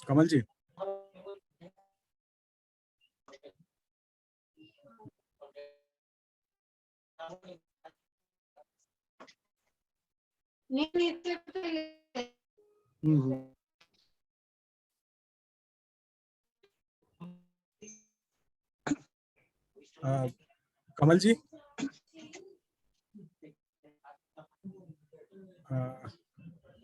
Kamal ji. Kamal ji,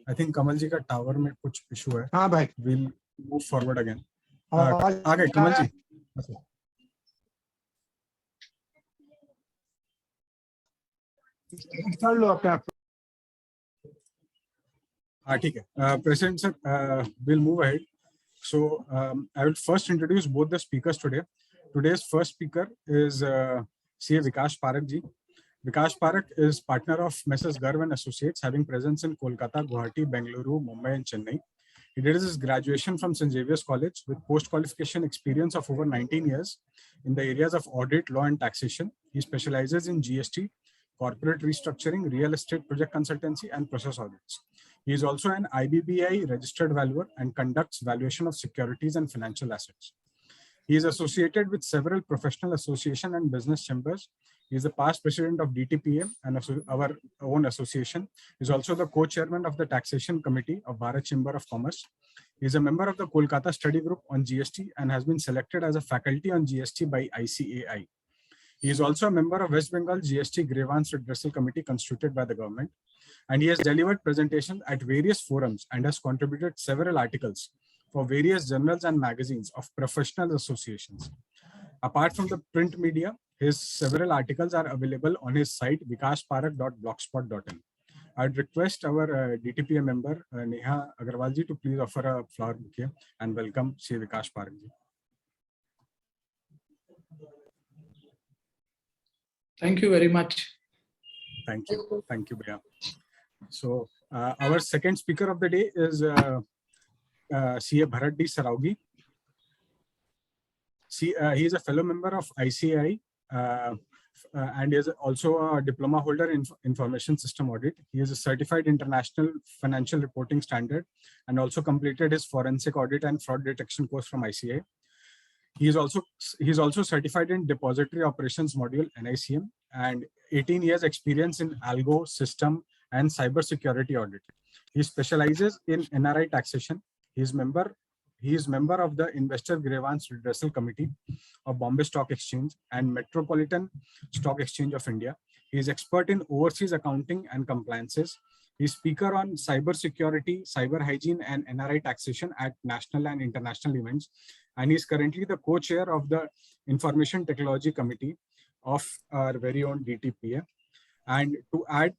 I think Kamal ji का tower में कुछ इशू है. हाँ भाई, विल मूव फॉरवर्ड अगेन. आ गए कमल जी. कर लो अपने आप. हाँ ठीक है. President sir, we'll move ahead. So I will first introduce both the speakers today. Today's first speaker is CA Vikash Parakh ji. Vikash Parakh is partner of Messrs. Garv and Associates, having presence in Kolkata, Guwahati, Bengaluru, Mumbai, and Chennai. He did his graduation from St. Xavier's College with post-qualification experience of over 19 years in the areas of audit, law, and taxation. He specializes in GST, corporate restructuring, real estate project consultancy, and process audits. He is also an IBBI registered valuer and conducts valuation of securities and financial assets. He is associated with several professional association and business chambers. He is the past president of DTPA and our own association. He is also the co-chairman of the taxation committee of Bharat Chamber of Commerce. He is a member of the Kolkata study group on GST and has been selected as a faculty on GST by ICAI. He is also a member of West Bengal GST Grievance Redressal Committee constituted by the government. And he has delivered presentations at various forums and has contributed several articles for various journals and magazines of professional associations. Apart from the print media, his several articles are available on his site vikashparakh.blogspot.in. I'd request our DTPA member Neha Agarwal ji to please offer a flower bouquet and welcome Shri Vikash Parakh ji. Thank you very much. Thank you. Thank you, Bhaiya. So our second speaker of the day is CA Bharat D. Sarawgee. He is a fellow member of ICAI and is also a diploma holder in information system audit. He is a certified international financial reporting standard and also completed his forensic audit and fraud detection course from ICAI. He is also certified in depository operations module NICM and 18 years experience in algo system and cyber security audit. He specializes in NRI taxation. He is member of the Investor Grievance Redressal Committee of Bombay Stock Exchange and Metropolitan Stock Exchange of India. He is expert in overseas accounting and compliances. He is speaker on cyber security, cyber hygiene, and NRI taxation at national and international events. And he is currently the co-chair of the Information Technology Committee of our very own DTPA. And to add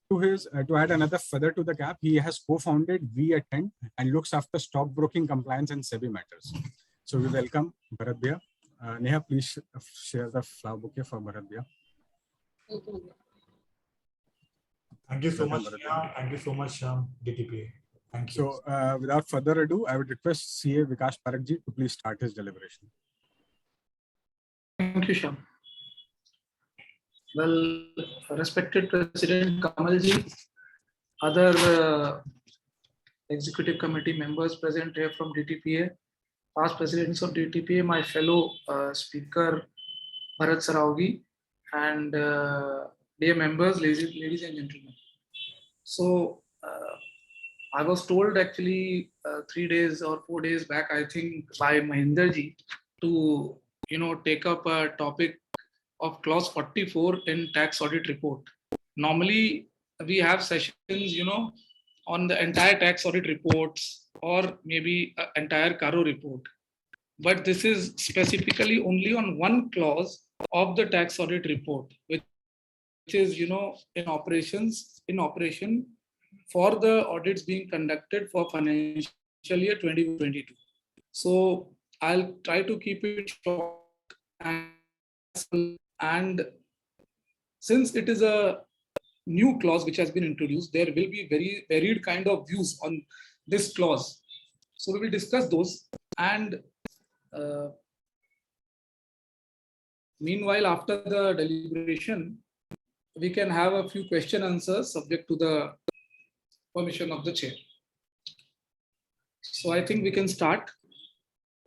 another feather to the cap, he has co-founded V-Attend and looks after stockbroking compliance and SEBI matters. So we welcome Bharat Bhaiya. Neha, please share the flower bouquet for Bharat Bhaiya. Thank you so much, Neha. Thank you so much, DTPA. Thank you. So without further ado, I would request CA Vikash Parakh ji to please start his deliberation. Thank you, Shyam. Well, respected President Kamal ji, other executive committee members present here from DTPA, past presidents of DTPA, my fellow speaker Bharat Sarawgee, and dear members, ladies and gentlemen. So I was told actually 3 days or 4 days back, I think, by Mahinder ji to take up a topic of clause 44 in tax audit report. Normally we have sessions on the entire tax audit reports or maybe entire Caro report, but this is specifically only on one clause of the tax audit report, which is in operation for the audits being conducted for financial year 2022. So I'll try to keep it short, and since it is a new clause which has been introduced, there will be very varied kind of views on this clause. So we will discuss those, and meanwhile, after the deliberation, we can have a few question answers subject to the permission of the chair. So I think we can start.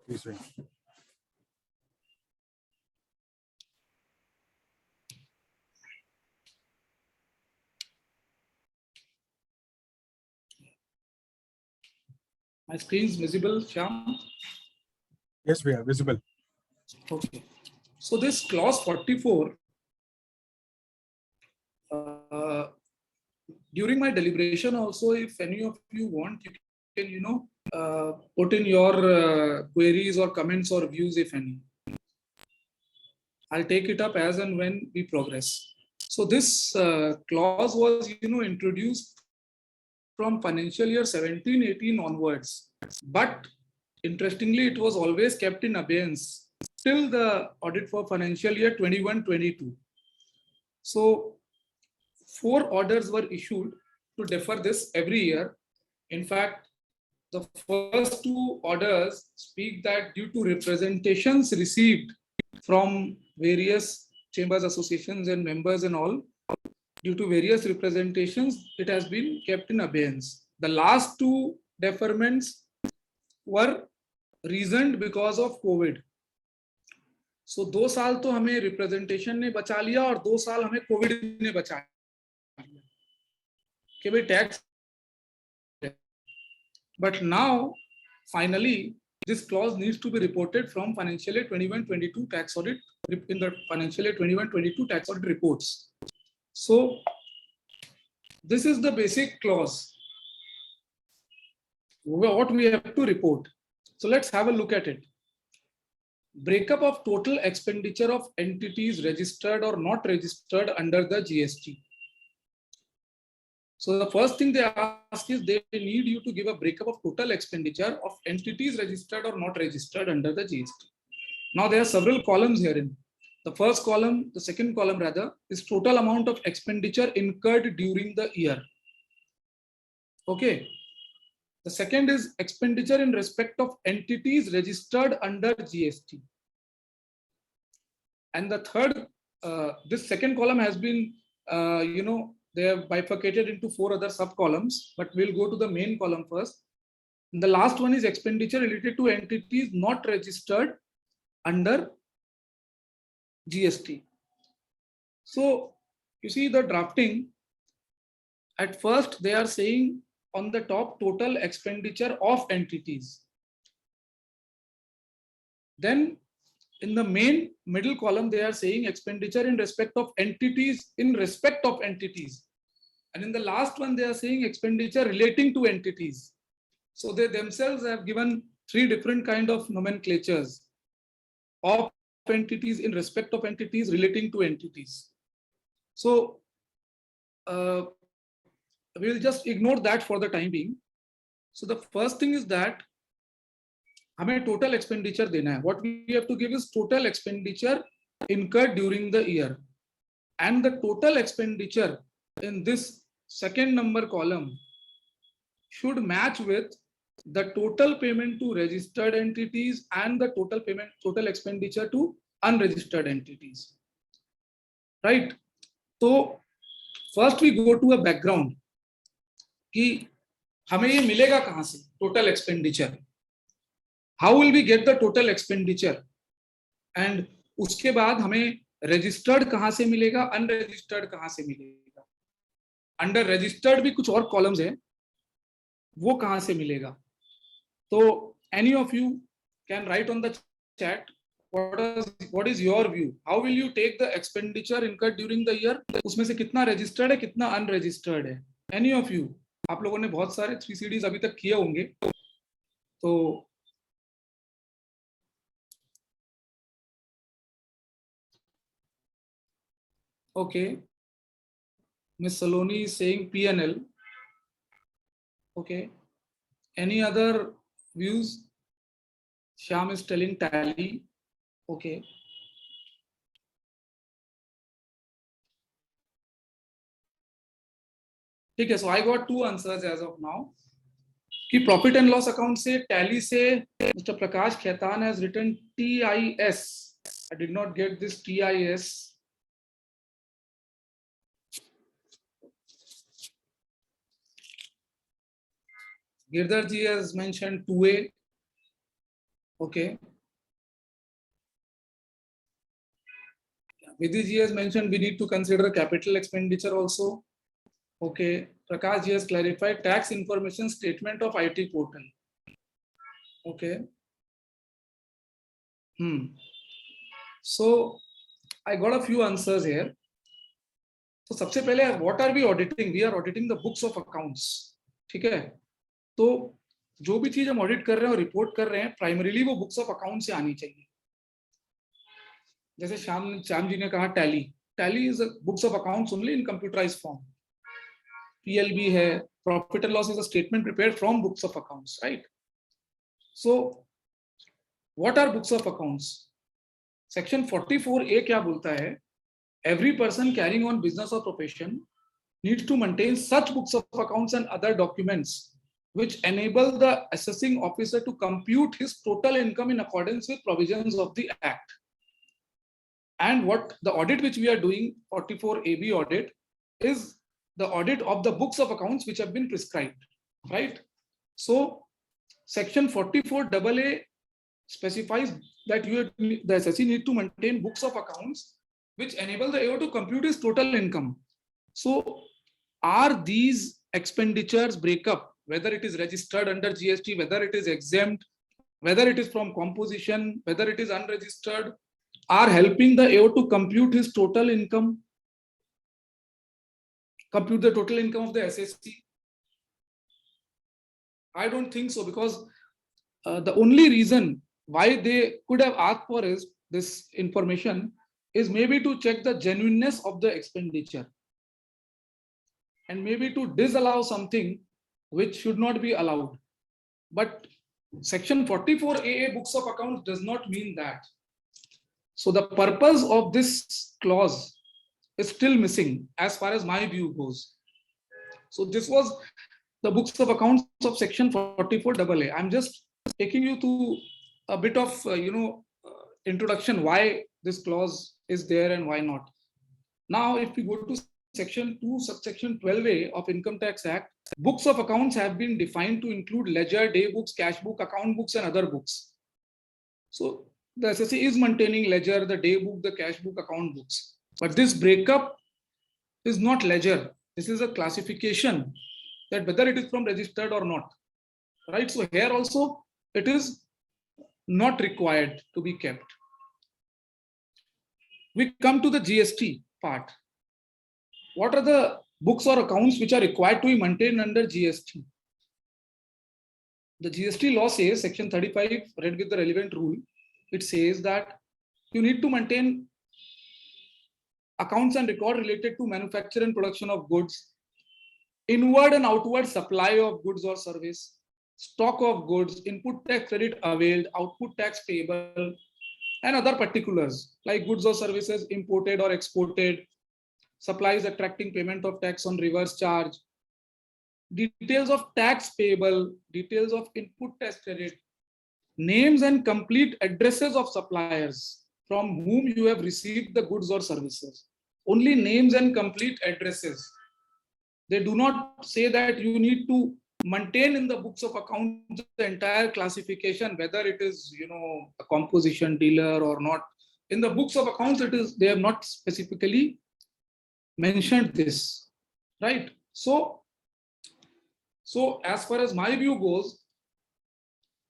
Please wait. My screen is visible, Shyam? Yes, we are visible. Okay. So this clause 44, during my deliberation also, if any of you want, you can, put in your queries or comments or views, if any. I'll take it up as and when we progress. So this clause was, introduced from financial year 17-18 onwards. But interestingly, it was always kept in abeyance till the audit for financial year 21-22. So 4 orders were issued to defer this every year. In fact, the first 2 orders speak that due to representations received from various chambers, associations and members and all, due to various representations, it has been kept in abeyance. The last 2 deferments were reasoned because of COVID. So 2 साल तो हमें representation ने बचा लिया और 2 साल हमें Covid ने बचा लिया कि भाई tax. But now, finally, this clause needs to be reported from financial year 21-22 tax audit in the financial year 21-22 tax audit reports. So this is the basic clause, what we have to report. So let's have a look at it. Breakup of total expenditure of entities registered or not registered under the GST. So the first thing they ask is they need you to give a breakup of total expenditure of entities registered or not registered under the GST. Now there are several columns herein. The first column, the second column rather, is total amount of expenditure incurred during the year. Okay. The second is expenditure in respect of entities registered under GST. And the third, this second column has been, they have bifurcated into 4 other sub columns, but we'll go to the main column first. And the last one is expenditure related to entities not registered under GST. So you see the drafting, at first they are saying on the top total expenditure of entities. Then in the main middle column, they are saying expenditure in respect of entities in respect of entities. And in the last one, they are saying expenditure relating to entities. So they themselves have given 3 different kind of nomenclatures of entities, in respect of entities, relating to entities. So we'll just ignore that for the time being. So the first thing is that हमें total expenditure देना है. What we have to give is total expenditure incurred during the year, and the total expenditure in this second number column should match with the total payment to registered entities and the total expenditure to unregistered entities. Right? So first we go to a background कि हमें ये मिलेगा कहाँ से total expenditure. How will we get the total expenditure? And उसके बाद हमें registered कहाँ से मिलेगा, unregistered कहाँ से मिलेगा. Under registered भी कुछ और columns हैं, वो कहाँ से मिलेगा. So any of you can write on the chat what is your view. How will you take the expenditure incurred during the year? उसमें से कितना registered है, कितना unregistered है. Any of you, आप लोगों ने बहुत सारे 3CDs अभी तक किए होंगे, तो okay, Miss Saloni is saying P&L. Okay, any other views? Shyam is telling tally. Okay. ठीक है, so I got 2 answers as of now. कि profit and loss account से tally से Mr. Prakash Khaitan has written TIS. I did not get this TIS. Girdhar ji has mentioned 2A. Okay. Vidhi ji has mentioned we need to consider capital expenditure also. Okay. Prakash ji has clarified tax information statement of IT portal. Okay. So I got a few answers here. So सबसे पहले what are we auditing? We are auditing the books of accounts. ठीक है? तो जो भी चीज हम audit कर रहे हैं और रिपोर्ट कर रहे हैं प्राइमरीली वो बुक्स ऑफ अकाउंट से आनी चाहिए. जैसे श्याम जी ने कहा Tally is books of accounts only in computerised form. PLB है, profit and loss is a statement prepared from books of accounts, right? So what are books of accounts? Section 44A क्या बोलता है? Every person carrying on business or profession needs to maintain such books of accounts and other documents which enable the assessing officer to compute his total income in accordance with provisions of the Act. And what the audit which we are doing, 44AB audit, is the audit of the books of accounts which have been prescribed, right? So section 44AA specifies that the SSC need to maintain books of accounts which enable the AO to compute his total income. So are these expenditures breakup, whether it is registered under GST, whether it is exempt, whether it is from composition, whether it is unregistered, are helping the AO to compute his total income, compute the total income of the SSC? I don't think so, because the only reason why they could have asked for this information is maybe to check the genuineness of the expenditure and maybe to disallow something which should not be allowed. But section 44AA books of accounts does not mean that. So the purpose of this clause is still missing as far as my view goes. So this was the books of accounts of section 44AA. I'm just taking you to a bit of introduction why this clause is there and why not. Now, if we go to section 2, subsection 12A of Income Tax Act, books of accounts have been defined to include ledger, day books, cash book, account books, and other books. So the SSC is maintaining ledger, the day book, the cash book, account books. But this breakup is not ledger. This is a classification that whether it is from registered or not, right? So here also it is not required to be kept. We come to the GST part. What are the books or accounts which are required to be maintained under GST? The GST law says, section 35, read with the relevant rule, it says that you need to maintain accounts and record related to manufacture and production of goods, inward and outward supply of goods or service, stock of goods, input tax credit availed, output tax payable, and other particulars like goods or services imported or exported, supplies attracting payment of tax on reverse charge, details of tax payable, details of input tax credit, names and complete addresses of suppliers from whom you have received the goods or services. Only names and complete addresses. They do not say that you need to maintain in the books of accounts the entire classification, whether it is a composition dealer or not. In the books of accounts, they have not specifically mentioned this, right? So as far as my view goes,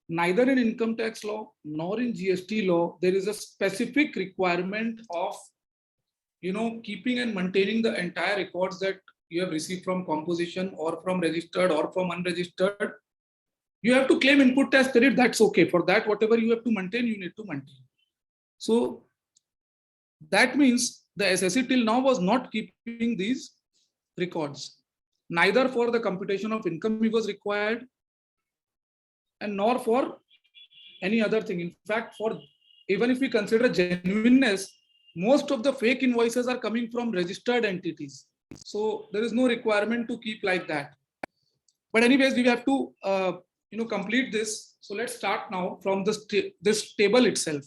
neither in income tax law nor in GST law there is a specific requirement of keeping and maintaining the entire records that you have received from composition or from registered or from unregistered. You have to claim input tax credit, that's okay. For that, whatever you have to maintain, you need to maintain. So that means the SSC till now was not keeping these records. Neither for the computation of income it was required, and nor for any other thing. In fact, even if we consider genuineness, most of the fake invoices are coming from registered entities. So there is no requirement to keep like that. But anyways, we have to complete this. So let's start now from this table itself.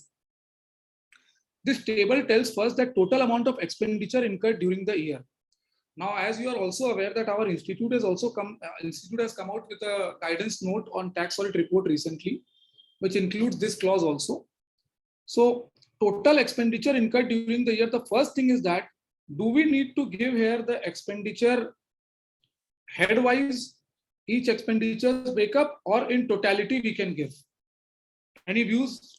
This table tells first that total amount of expenditure incurred during the year. Now, as you are also aware that our institute has come out with a guidance note on tax audit report recently, which includes this clause also. So total expenditure incurred during the year, the first thing is that, do we need to give here the expenditure headwise, each expenditure breakup, or in totality we can give? Any views?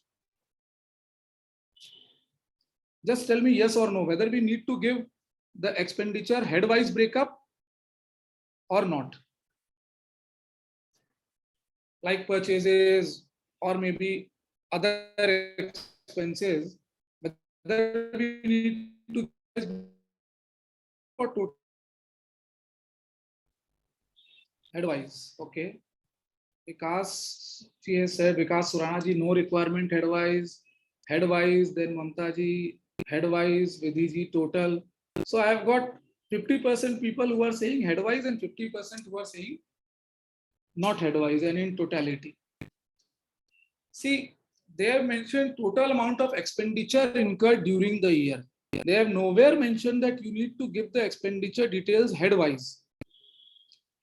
Just tell me yes or no, whether we need to give the expenditure headwise breakup or not. Like purchases or maybe other expenses, whether we need to give or total headwise. Okay. Vikas, she has said, Vikas Surana ji, no requirement headwise. Headwise, then Mamta ji, headwise, Vidhi ji, total. So I have got 50% people who are saying headwise and 50% who are saying not headwise and in totality. See, they have mentioned total amount of expenditure incurred during the year. They have nowhere mentioned that you need to give the expenditure details headwise.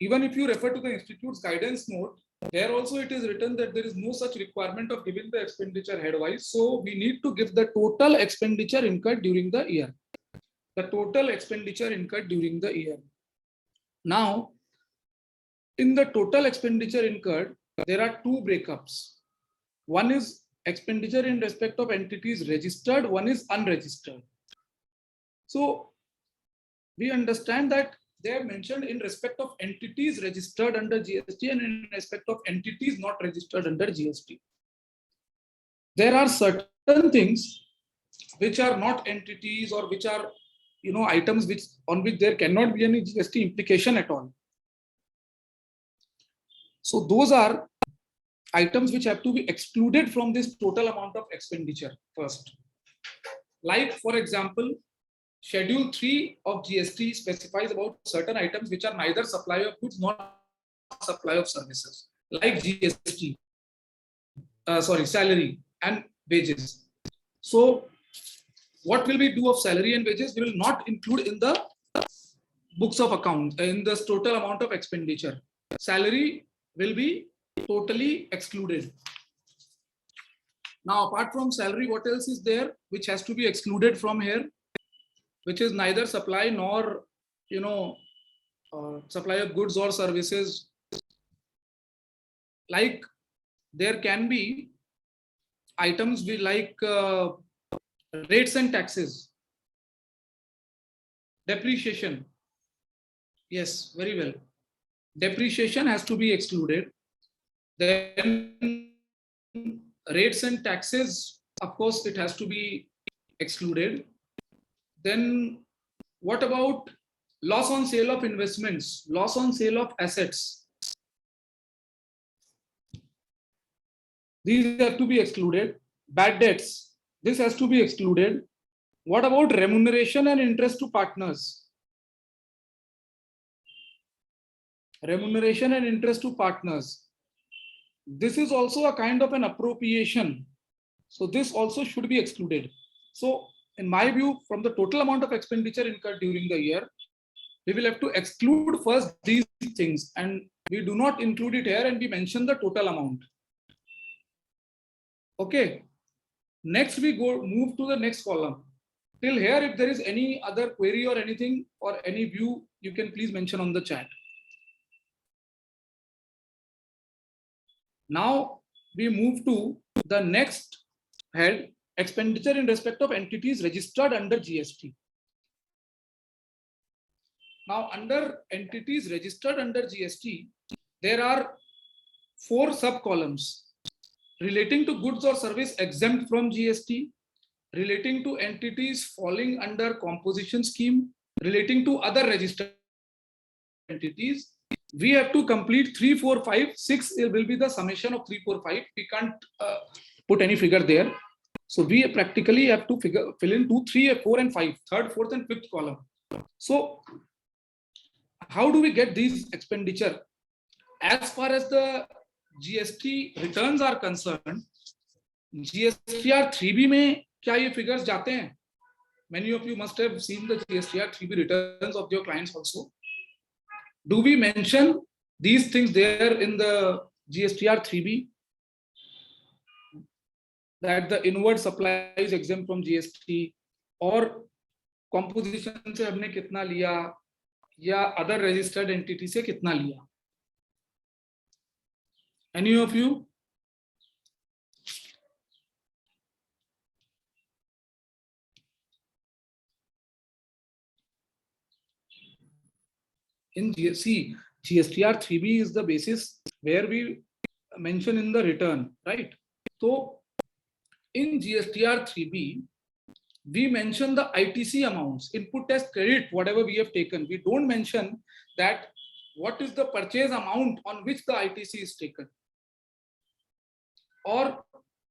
Even if you refer to the institute's guidance note, there also it is written that there is no such requirement of giving the expenditure headwise. So we need to give the total expenditure incurred during the year. The total expenditure incurred during the year. Now, in the total expenditure incurred, there are two breakups. One is expenditure in respect of entities registered, one is unregistered. So we understand that they have mentioned in respect of entities registered under GST and in respect of entities not registered under GST. There are certain things which are not entities or which are items on which there cannot be any GST implication at all. So those are items which have to be excluded from this total amount of expenditure first. Like, for example, Schedule 3 of GST specifies about certain items which are neither supply of goods nor supply of services, like GST, salary and wages. So what will we do of salary and wages? We will not include in the books of account in this total amount of expenditure. Salary will be totally excluded. Now, apart from salary, what else is there which has to be excluded from here? Which is neither supply nor, supply of goods or services. Like there can be items like rates and taxes, depreciation. Yes, very well. Depreciation has to be excluded. Then rates and taxes, of course, it has to be excluded. Then what about loss on sale of investments, loss on sale of assets? These have to be excluded. Bad debts, this has to be excluded. What about remuneration and interest to partners? Remuneration and interest to partners. This is also a kind of an appropriation. So this also should be excluded. So in my view, from the total amount of expenditure incurred during the year, we will have to exclude first these things, and we do not include it here and we mention the total amount. Okay. Next, we move to the next column. Till here, if there is any other query or anything or any view, you can please mention on the chat. Now we move to the next head, expenditure in respect of entities registered under GST. Now, under entities registered under GST, there are 4 sub-columns: relating to goods or service exempt from GST, relating to entities falling under composition scheme, relating to other registered entities. We have to complete 3, 4, 5, 6. It will be the summation of 3, 4, 5. We can't put any figure there. So we practically have to fill in 2, 3, 4, and 5, third, fourth, and fifth column. So how do we get these expenditure? As far as the GST returns are concerned, GSTR 3B में क्या ये figures जाते हैं? Many of you must have seen the GSTR 3B returns of your clients also. Do we mention these things there in the GSTR 3B? That the inward supply is exempt from GST, or composition से हमने कितना लिया, या other registered entity से कितना लिया? Any of you? In GSTR 3B is the basis where we mention in the return, right? So in GSTR 3B, we mention the ITC amounts, input tax credit, whatever we have taken. We don't mention that what is the purchase amount on which the ITC is taken, or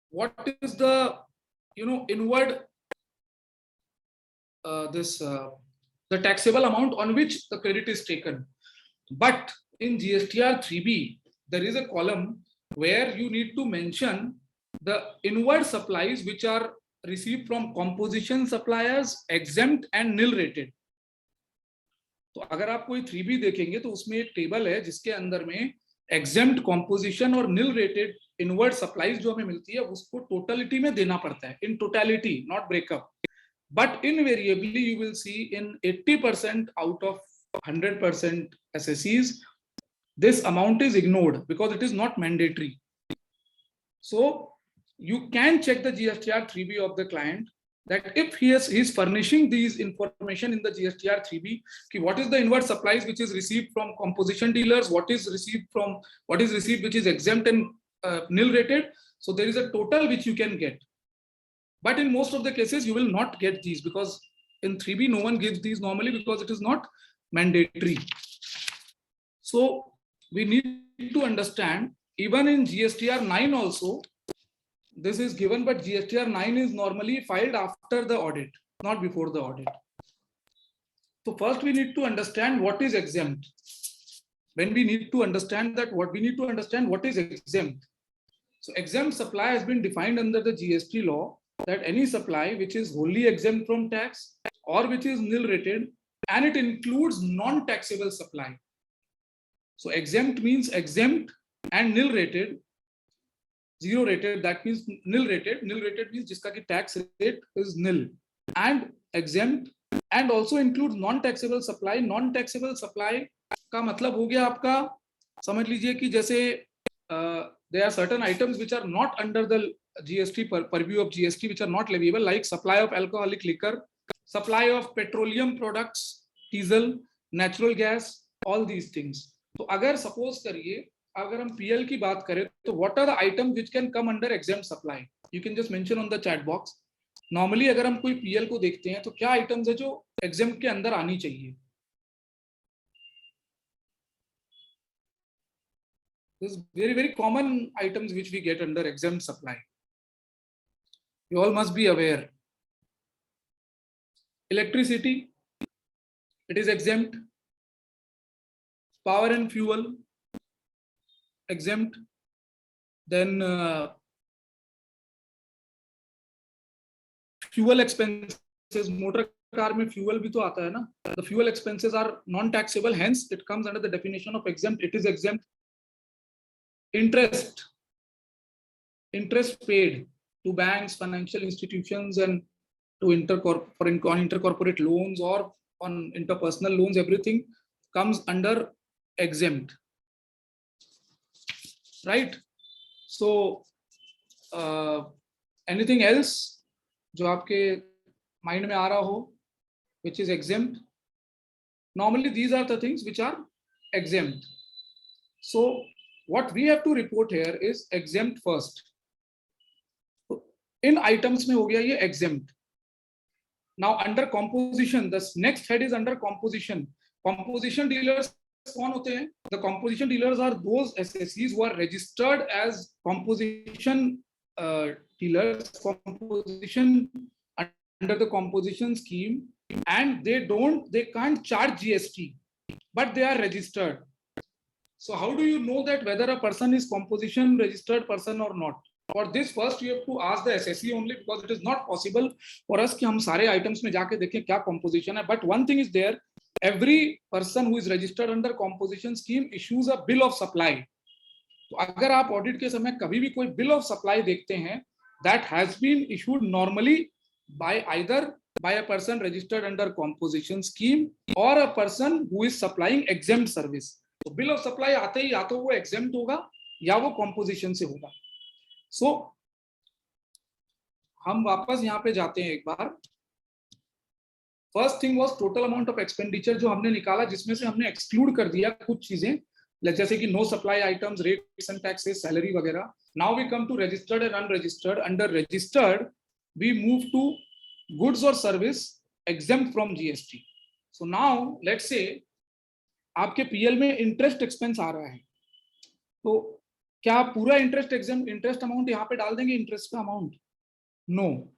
what is the inward the taxable amount on which the credit is taken. But in GSTR 3B, there is a column where you need to mention the inward supplies which are received from composition suppliers, exempt and nil rated. तो अगर आप कोई 3B देखेंगे तो उसमें एक table है जिसके अंदर में exempt, composition और nil rated inward supplies जो हमें मिलती है उसको टोटलिटी में देना पड़ता है, in totality, not breakup. But invariably you will see in 80% out of 100% SSEs, this amount is ignored because it is not mandatory. So you can check the GSTR 3B of the client that if he is furnishing these information in the GSTR 3B, what is the inward supplies which is received from composition dealers, what is received which is exempt and nil rated. So there is a total which you can get. But in most of the cases, you will not get these because in 3B, no one gives these normally because it is not mandatory. So we need to understand, even in GSTR 9 also, this is given, but GSTR 9 is normally filed after the audit, not before the audit. So first we need to understand what is exempt. When we need to understand that, we need to understand what is exempt. So exempt supply has been defined under the GST law that any supply which is wholly exempt from tax or which is nil rated, and it includes non-taxable supply. So exempt means exempt and nil rated, zero rated, that means nil rated. Nil rated means jiska ki tax rate is nil, and exempt and also includes non-taxable supply. Non-taxable supply का मतलब हो गया आपका, समझ लीजिए कि जैसे there are certain items which are not under the GST purview of GST, which are not leviable, like supply of alcoholic liquor, supply of petroleum products, diesel, natural gas, all these things. So अगर suppose करिए, अगर हम PL की बात करें, तो what are the items which can come under exempt supply? You can just mention on the chat box. Normally अगर हम कोई PL को देखते हैं, तो क्या items है जो exempt के अंदर आनी चाहिए? This is very, very common items which we get under exempt supply. You all must be aware. Electricity, it is exempt. Power and fuel, exempt. Then fuel expenses, motor car में fuel भी तो आता है ना? The fuel expenses are non-taxable, hence it comes under the definition of exempt. It is exempt. Interest paid to banks, financial institutions, and to intercorporate loans or on interpersonal loans, everything comes under exempt, right? So anything else जो आपके mind में आ रहा हो which is exempt? Normally these are the things which are exempt. So what we have to report here is exempt first. In items में हो गया ये exempt. Now under composition, the next head is under composition. Composition dealers कौन होते हैं? The composition dealers are those SSEs who are registered as composition dealers, composition under the composition scheme, and they can't charge GST, but they are registered. So how do you know that whether a person is composition registered person or not? For this, first you have to ask the SSE only, because it is not possible for us कि हम सारे items में जाके देखें क्या composition है. But one thing is there, every person who is registered under composition scheme issues a bill of supply. तो अगर आप ऑडिट के समय कभी भी कोई बिल ऑफ सप्लाई देखते हैं, that has been issued normally by either by a person registered under composition scheme or a person who is supplying exempt service. तो बिल ऑफ सप्लाई आते ही या तो वो exempt होगा या वो composition से होगा. So हम वापस यहाँ पे जाते हैं एक बार. First thing was total amount of expenditure जो हमने निकाला, जिसमें से हमने एक्सक्लूड कर दिया कुछ चीजें, जैसे कि no supply items, rates and taxes, salary वगैरह. Now we come to registered and unregistered. Under registered we move to goods और service exempt from GST. So now let's say आपके पीएल में इंटरेस्ट एक्सपेंस आ रहा है, तो क्या पूरा interest amount यहाँ पे डाल देंगे, इंटरेस्ट का amount? No,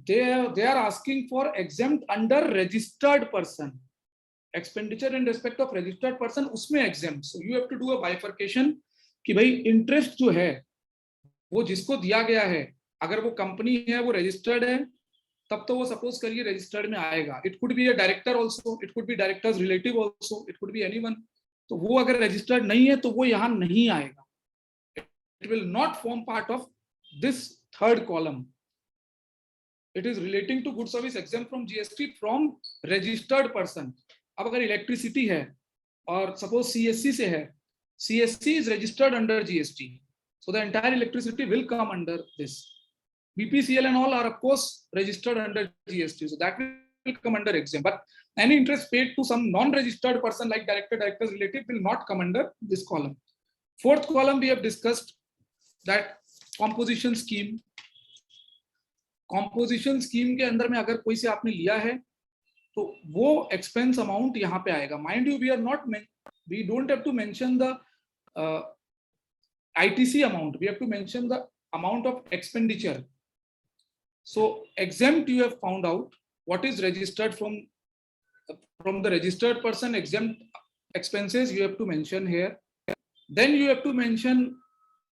they are asking for exempt under registered person, expenditure in respect of registered person, उसमें exempt. So you have to do a bifurcation कि भाई इंटरेस्ट जो है वो जिसको दिया गया है, अगर वो कंपनी है, वो रजिस्टर्ड है, तब तो वो सपोज करिए रजिस्टर्ड में आएगा. It could be a director also, it could be directors relative also, it could be anyone. तो वो अगर रजिस्टर्ड नहीं है तो वो यहाँ नहीं आएगा. It will not form part of this third column. It is relating to good service exempt from GST from registered person. अब अगर इलेक्ट्रिसिटी है और सपोज CSC से है, CSC is registered under GST, so the entire electricity will come under this. BPCL and all are of course registered under GST, so that will come under exempt. But any interest paid to some non-registered person like director, director's relative will not come under this column. Fourth column we have discussed that composition scheme. Composition scheme के अंदर में अगर कोई से आपने लिया है तो वो एक्सपेंस अमाउंट यहाँ पे आएगा. Mind you, we don't have to mention the ITC amount, we have to mention the amount of expenditure. So exempt you have found out what is registered from the registered person. Exempt expenses you have to mention here. Then you have to mention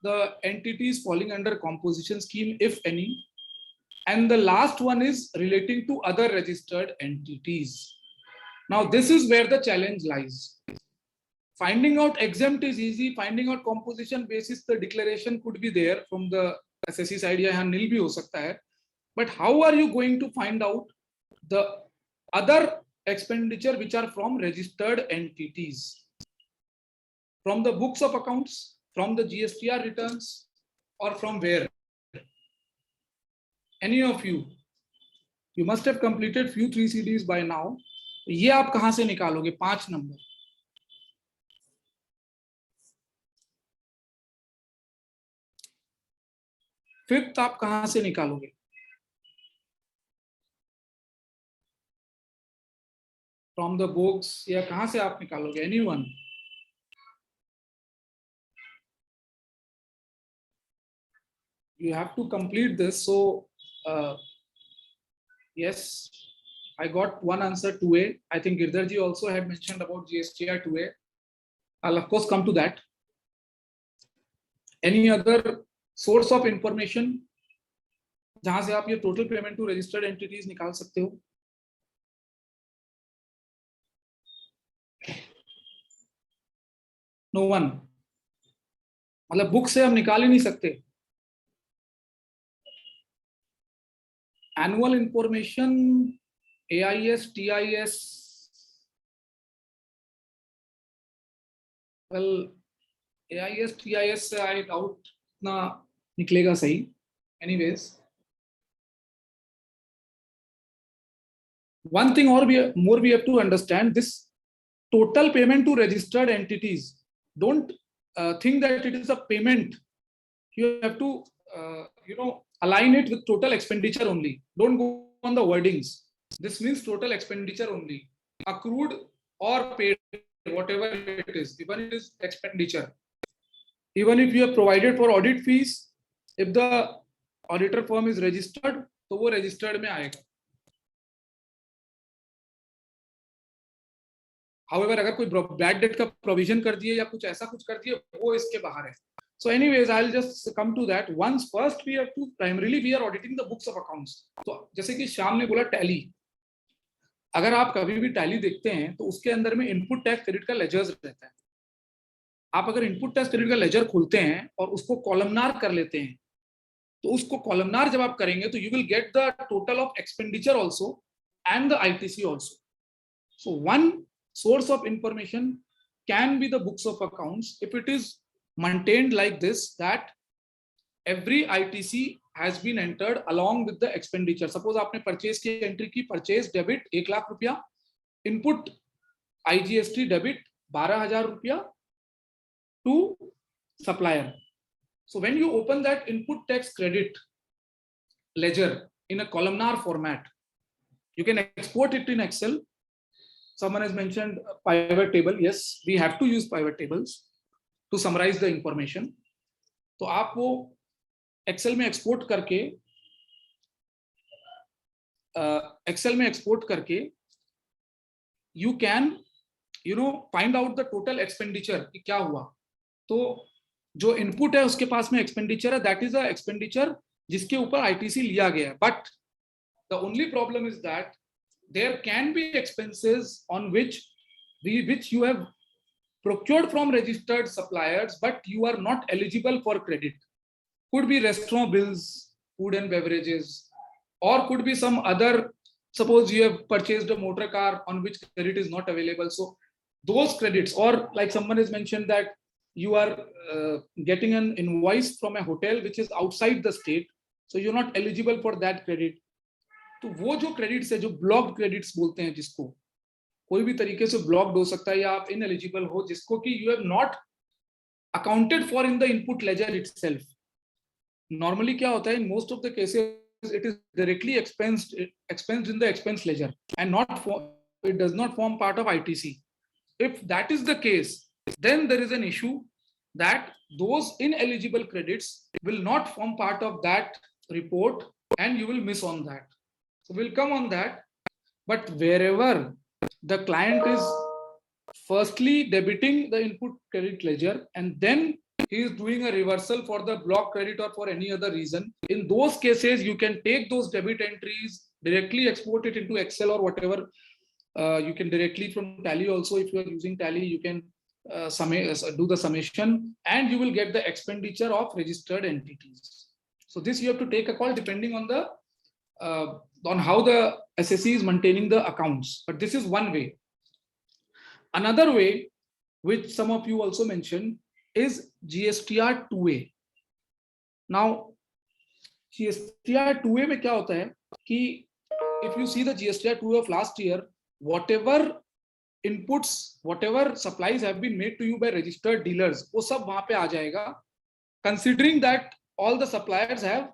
the entities falling under composition scheme, if any. And the last one is relating to other registered entities. Now this is where the challenge lies. Finding out exempt is easy. Finding out composition basis, the declaration could be there from the SSE side, या यहाँ nil भी हो सकता है. But how are you going to find out the other expenditure which are from registered entities? From the books of accounts, from the GSTR returns, or from where? Any of you must have completed few 3CDs by now. ये आप कहां से निकालोगे? 5 number. Fifth आप कहां से निकालोगे? From the books, या कहां से आप निकालोगे? Anyone? You have to complete this. So yes, I got one answer 2A. I think Girdharji also had mentioned about GSTR 2A. I'll of course come to that. Any other source of information जहां से आप ये total payment to registered entities निकाल सकते हो? No one. मतलब book से हम निकाल ही नहीं सकते. Annual information, AIS, TIS. Well, AIS, TIS से I doubt ना निकलेगा सही. Anyways, one thing or more we have to understand, this total payment to registered entities. Don't think that it is a payment. You have to align it with total expenditure only. Don't go on the wordings. This means total expenditure only, accrued or paid, whatever it is, even it is expenditure. Even if you have provided for audit fees, if the auditor firm is registered, तो वो registered में आएगा. However, अगर कोई bad debt का provision कर दिए या कुछ ऐसा कुछ कर दिए, वो इसके बाहर है. So anyways, I'll just come to that. Once first we have to, primarily we are auditing the books of accounts. तो जैसे कि श्याम ने बोला टैली, अगर आप कभी भी टैली देखते हैं तो उसके अंदर में इनपुट टैक्स क्रेडिट का लेजर्स रहता है. आप अगर इनपुट टैक्स क्रेडिट का लेजर खोलते हैं और उसको कॉलमनार कर लेते हैं, तो उसको कॉलमनार जब आप करेंगे तो you will get the total of expenditure also and the ITC also. So one source of information can be the books of accounts if it is maintained like this, that every ITC has been entered along with the expenditure. Suppose आपने purchase की entry की, purchase debit 1 lakh रुपया, input IGST debit 12,000 रुपया to supplier. So when you open that input tax credit ledger in a columnar format, you can export it in Excel. Someone has mentioned pivot table. Yes, we have to use pivot tables to summarize the information. तो आप वो Excel में export करके you can find out the total expenditure कि क्या हुआ. तो जो इनपुट है उसके पास में एक्सपेंडिचर है, दैट इज अ एक्सपेंडिचर जिसके ऊपर आईटीसी लिया गया है. But the only problem is that there can be expenses on which you have procured from registered suppliers, but you are not eligible for credit. Could be restaurant bills, food and beverages, or could be some other, suppose you have purchased a motor car on which credit is not available. So those credits, or like someone has mentioned that you are getting an invoice from a hotel which is outside the state, so you're not eligible for that credit. तो वो जो credits है, जो blocked credits बोलते हैं, जिसको कोई भी तरीके से ब्लॉक्ड हो सकता है या आप इनएलिजिबल हो, जिसको कि you have not accounted for in the input ledger itself. Normally क्या होता है, in most of the cases it is directly expensed in the expense ledger and it does not form part of ITC. If that is the case, then there is an issue that those ineligible credits will not form part of that report and you will miss on that. So we'll come on that. But wherever the client is firstly debiting the input credit ledger and then he is doing a reversal for the block credit or for any other reason, in those cases you can take those debit entries, directly export it into Excel or whatever. You can directly from Tally also, if you are using Tally, you can do the summation and you will get the expenditure of registered entities. So this you have to take a call depending on the on how the SSE is maintaining the accounts. But this is one way. Another way, which some of you also mentioned, is GSTR 2A. Now, GSTR 2A में क्या होता है कि if you see the GSTR 2A of last year, whatever inputs, whatever supplies have been made to you by registered dealers, वो सब वहाँ पे आ जाएगा. Considering that all the suppliers have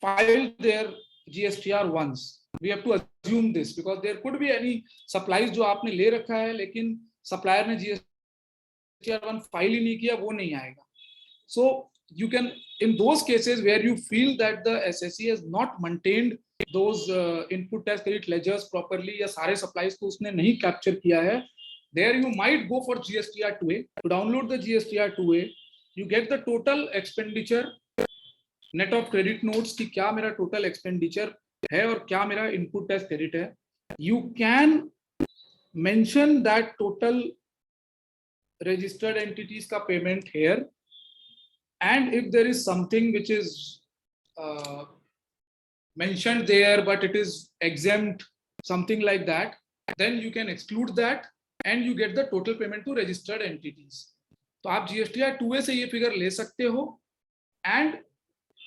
filed their GSTR once, we have to assume this because there could be any supplies जो आपने ले रखा है लेकिन supplier ने GSTR 1 फाइल ही नहीं किया, वो नहीं आएगा. So you can, in those cases where you feel that the SSE has not maintained those input tax credit ledgers properly या सारे supplies को उसने नहीं capture किया है, there you might go for GSTR 2A. To download the GSTR 2A, you get the total expenditure net of credit notes की क्या मेरा टोटल एक्सपेंडिचर है और क्या मेरा इनपुट टैक्स क्रेडिट है. You can mention that total registered entities का payment here, and if there is something which is mentioned there but it is exempt, something like that, then you can exclude that and you get the total payment to registered entities. तो आप GSTR 2A से ये figure ले सकते हो and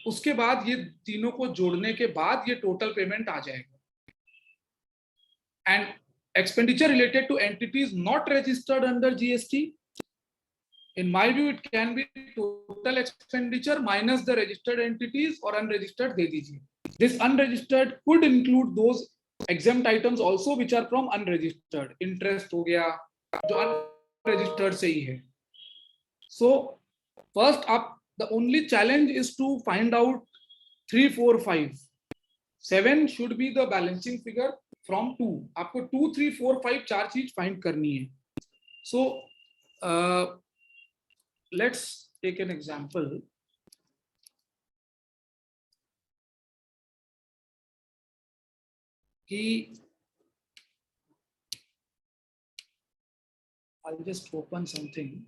उसके बाद ये तीनों को जोड़ने के बाद ये टोटल पेमेंट आ जाएगा. And expenditure related two entities not registered under GST, in my view it can be total expenditure minus the registered entities और unregistered दे दीजिए. This unregistered could include those exempt items also which are from unregistered. Interest हो गया जो unregistered से ही है. So first up, the only challenge is to find out 3, 4, 5. 7 should be the balancing figure from 2. आपको 2, 3, 4, 5 चार चीज find करनी है. So let's take an example. I'll just open something.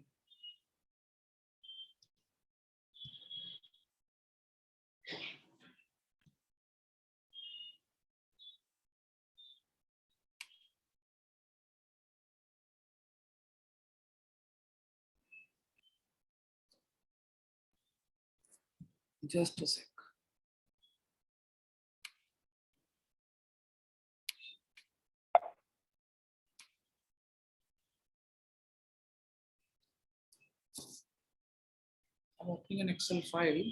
Just a sec. I'm opening an Excel file.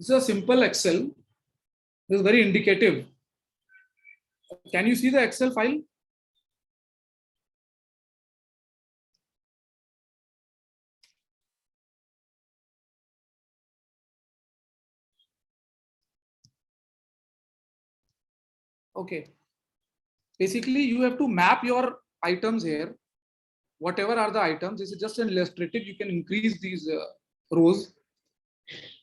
This is a simple Excel. This is very indicative. Can you see the Excel file? Okay. Basically, you have to map your items here. Whatever are the items, this is just an illustrative. You can increase these rows.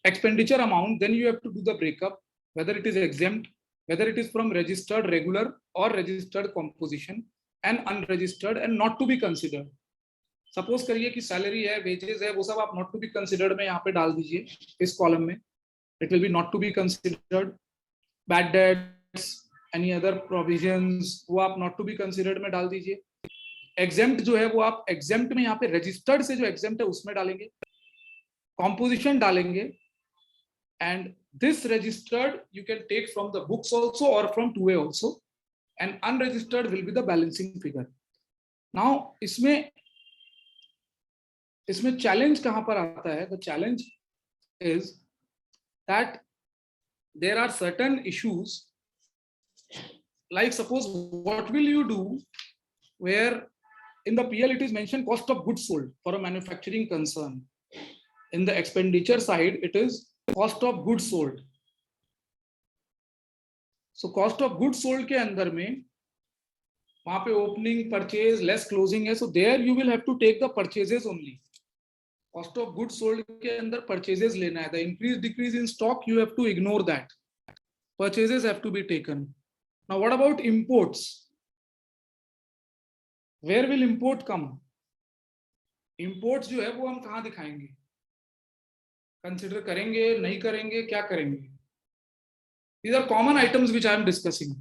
Expenditure amount, then you have to do the breakup, whether it is exempt, whether it is from registered regular or registered composition, and unregistered and not to be considered. Suppose करिए कि salary है, wages है, वो सब आप not to be considered में यहाँ पे डाल दीजिए इस कॉलम में. It will be not to be considered. Bad debts, any other provisions, वो आप नॉट टू बी कंसिडर्ड में डाल दीजिए. एग्जेम्प्ट जो है वो आप एग्जेम्प्ट में यहाँ पे रजिस्टर्ड से जो एग्जेम्प्ट है उसमें डालेंगे, कॉम्पोजिशन डालेंगे, and this registered you can take from the books also or from 2A also, and unregistered will be the balancing figure. Now इसमें challenge कहाँ पर आता है? The challenge is that there are certain issues, like suppose what will you do where in the PL it is mentioned cost of goods sold for a manufacturing concern. In the expenditure side it is cost of goods sold. So cost of goods sold के अंदर में वहां पे opening, purchase, less closing है. So there you will have to take the purchases only. Cost of goods sold के अंदर purchases लेना है. The increase decrease in stock you have to ignore that. Purchases have to be taken. Now what about imports? Where will import come? Imports जो है वो हम कहाँ दिखाएंगे? Consider करेंगे, नहीं करेंगे, क्या करेंगे? These are common items which I am discussing.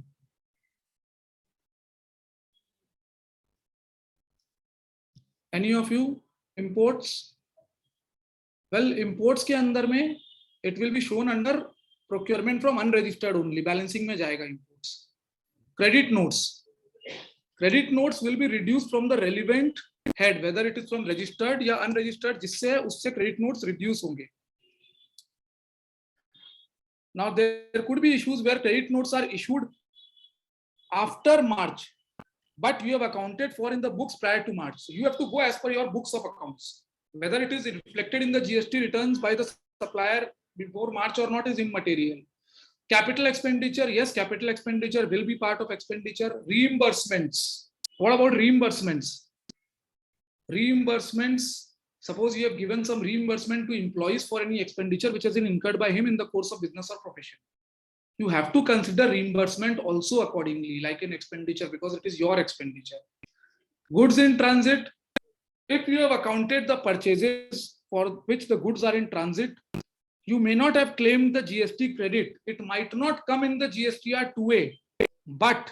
Any of you imports? Well, imports के अंदर में it will be shown under procurement from unregistered only. Balancing में जाएगा imports. Credit notes. Credit notes will be reduced from the relevant head, whether it is from registered या unregistered, जिससे उससे credit notes reduce होंगे. Now there could be issues where credit notes are issued after March, but you have accounted for in the books prior to March. So you have to go as per your books of accounts. Whether it is reflected in the GST returns by the supplier before March or not is immaterial. Capital expenditure, yes, capital expenditure will be part of expenditure. Reimbursements. What about reimbursements? Reimbursements. Suppose you have given some reimbursement to employees for any expenditure which has been incurred by him in the course of business or profession. You have to consider reimbursement also accordingly, like an expenditure, because it is your expenditure. Goods in transit. If you have accounted the purchases for which the goods are in transit, you may not have claimed the GST credit. It might not come in the GSTR 2A. But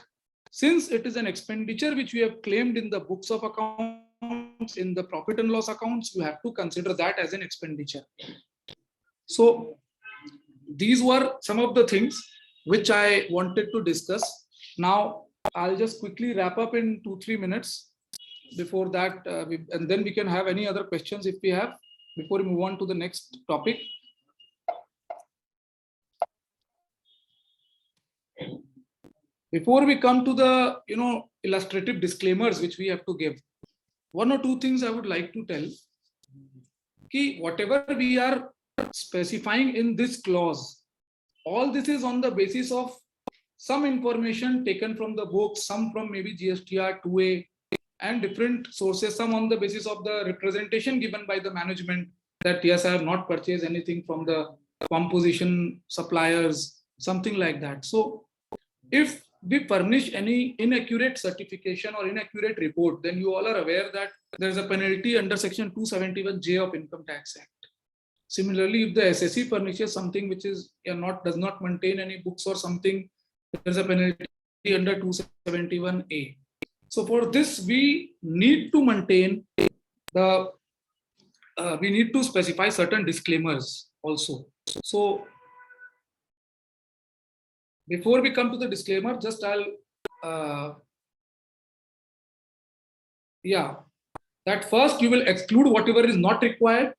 since it is an expenditure which you have claimed in the books of accounts, in the profit and loss accounts, you have to consider that as an expenditure. So these were some of the things which I wanted to discuss. Now I'll just quickly wrap up in 2-3 minutes. Before that, and then we can have any other questions if we have, before we move on to the next topic. Before we come to the illustrative disclaimers which we have to give, 1 or 2 things I would like to tell. Ki whatever we are specifying in this clause, all this is on the basis of some information taken from the books, some from maybe GSTR 2A and different sources, some on the basis of the representation given by the management that yes, I have not purchased anything from the composition suppliers, something like that. So if we furnish any inaccurate certification or inaccurate report, then you all are aware that there is a penalty under section 271J of Income Tax Act. Similarly, if the SSE furnishes something which is does not maintain any books or something, there is a penalty under 271A. So for this, we need to maintain the we need to specify certain disclaimers also. So before we come to the disclaimer, just that first you will exclude whatever is not required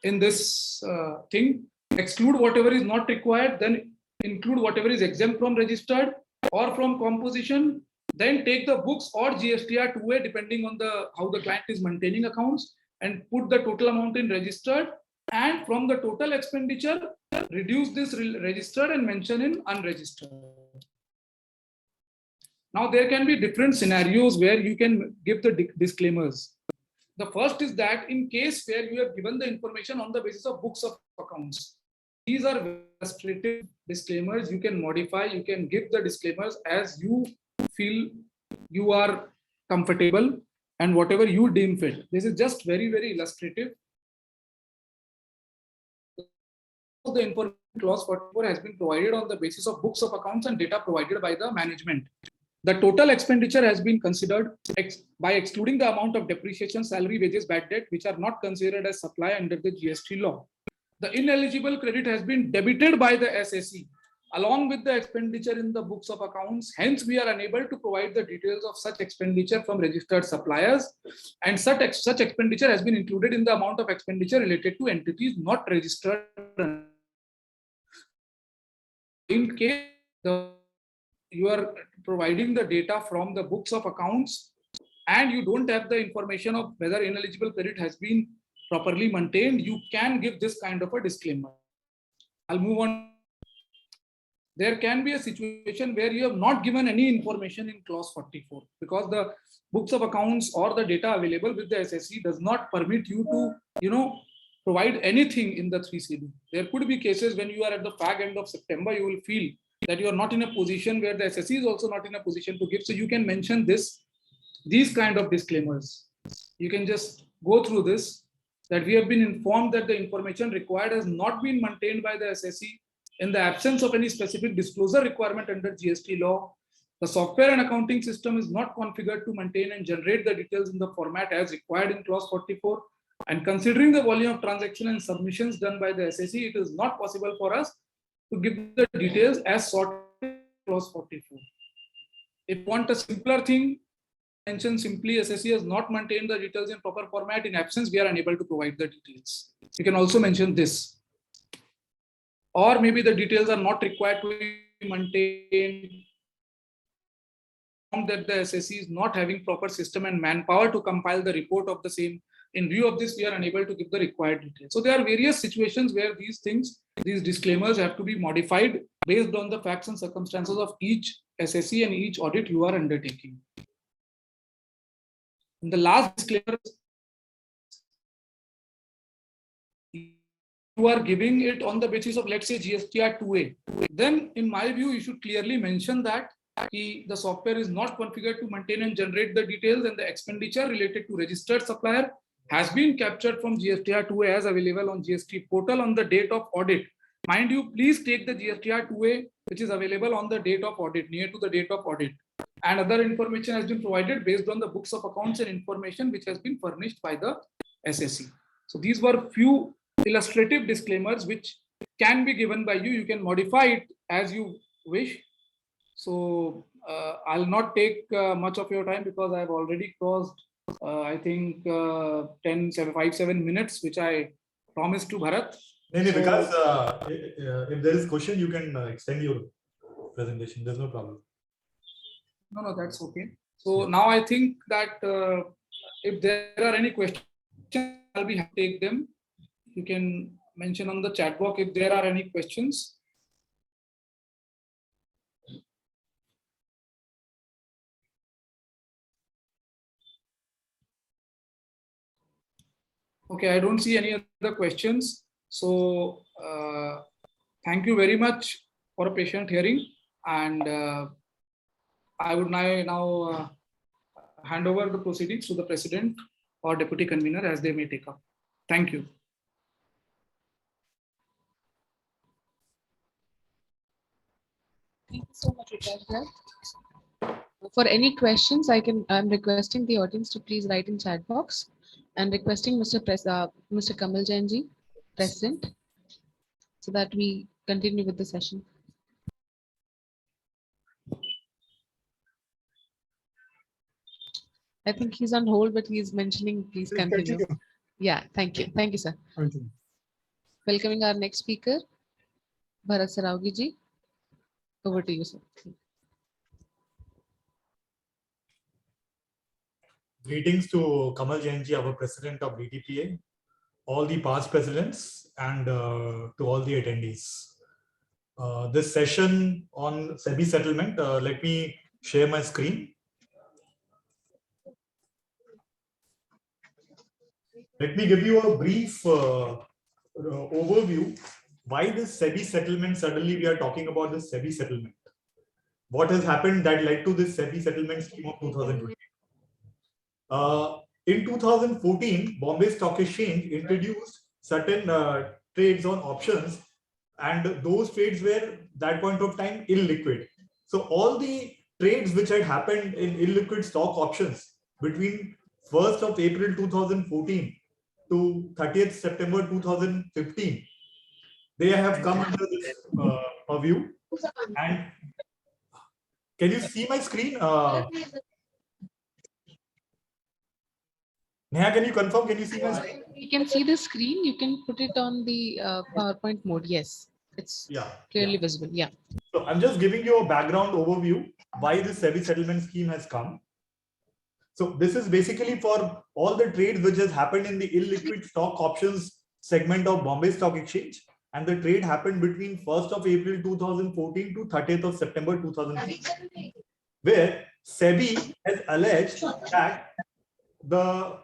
in this thing, exclude whatever is not required, then include whatever is exempt from registered or from composition, then take the books or GSTR 2A depending on how the client is maintaining accounts and put the total amount in registered, and from the total expenditure reduce this registered and mention in unregistered. Now there can be different scenarios where you can give the disclaimers. The first is that in case where you have given the information on the basis of books of accounts, these are illustrative disclaimers. You can modify, you can give the disclaimers as you feel you are comfortable and whatever you deem fit. This is just very, very illustrative. The information clause 44 has been provided on the basis of books of accounts and data provided by the management. The total expenditure has been considered by excluding the amount of depreciation, salary, wages, bad debt, which are not considered as supply under the GST law. The ineligible credit has been debited by the SSE along with the expenditure in the books of accounts. Hence, we are unable to provide the details of such expenditure from registered suppliers, and such expenditure has been included in the amount of expenditure related to entities not registered. In case you are providing the data from the books of accounts and you don't have the information of whether ineligible credit has been properly maintained, you can give this kind of a disclaimer. I'll move on. There can be a situation where you have not given any information in clause 44 because the books of accounts or the data available with the SSE does not permit you to, provide anything in the 3CD. There could be cases when you are at the fag end of September, you will feel that you are not in a position where the SSE is also not in a position to give. So you can mention these kind of disclaimers. You can just go through this, that we have been informed that the information required has not been maintained by the SSE in the absence of any specific disclosure requirement under GST law. The software and accounting system is not configured to maintain and generate the details in the format as required in clause 44. And considering the volume of transaction and submissions done by the SSE, it is not possible for us to give the details as sought in clause 44. If you want a simpler thing, mention simply SSE has not maintained the details in proper format. In absence, we are unable to provide the details. You can also mention this. Or maybe the details are not required to be maintained, that the SSE is not having proper system and manpower to compile the report of the same. In view of this, we are unable to give the required details. So there are various situations where these disclaimers have to be modified based on the facts and circumstances of each SSE and each audit you are undertaking. In the last disclaimer, you are giving it on the basis of, let's say, GSTR 2A. Then, in my view, you should clearly mention that the software is not configured to maintain and generate the details, and the expenditure related to registered supplier has been captured from GSTR 2A as available on GST portal on the date of audit. Mind you, please take the GSTR 2A which is available on the date of audit, near to the date of audit. And other information has been provided based on the books of accounts and information which has been furnished by the SSE. So these were few illustrative disclaimers which can be given by you. You can modify it as you wish. So I'll not take much of your time because I've already crossed I think 5-7 minutes, which I promised to Bharat. Because if there is question, you can extend your presentation. There's no problem. No, that's okay. So now I think that if there are any questions, I'll be happy to take them. You can mention on the chat box if there are any questions. Okay, I don't see any other questions. So thank you very much for a patient hearing. And I would now hand over the proceedings to the president or deputy convener as they may take up. Thank you. Thank you so much, Vikash. For any questions, I'm requesting the audience to please write in chat box and requesting Mr. Kamal Jain ji present so that we continue with the session. I think he's on hold, but he's mentioning, please continue. Yeah, thank you. Thank you, sir. Thank you. Welcoming our next speaker, Bharat Sarawgee ji. Over to you, sir. Greetings to Kamal Jain ji, our president of DTPA, all the past presidents, and to all the attendees. This session on SEBI settlement, let me share my screen. Let me give you a brief overview why this SEBI settlement. Suddenly we are talking about this SEBI settlement. What has happened that led to this SEBI settlement scheme of 2020? In 2014, Bombay Stock Exchange introduced certain trades on options, and those trades were that point of time illiquid. So all the trades which had happened in illiquid stock options between 1st of April 2014 to 30th September 2015, they have come under this purview. And can you see my screen? Neha, can you confirm? Can you see my screen? You can see the screen. You can put it on the PowerPoint mode. Yes, it's clearly visible. Yeah. So I'm just giving you a background overview why this SEBI settlement scheme has come. So this is basically for all the trades which has happened in the illiquid stock options segment of Bombay Stock Exchange, and the trade happened between 1st of April 2014 to 30th of September 2015, where SEBI has alleged that the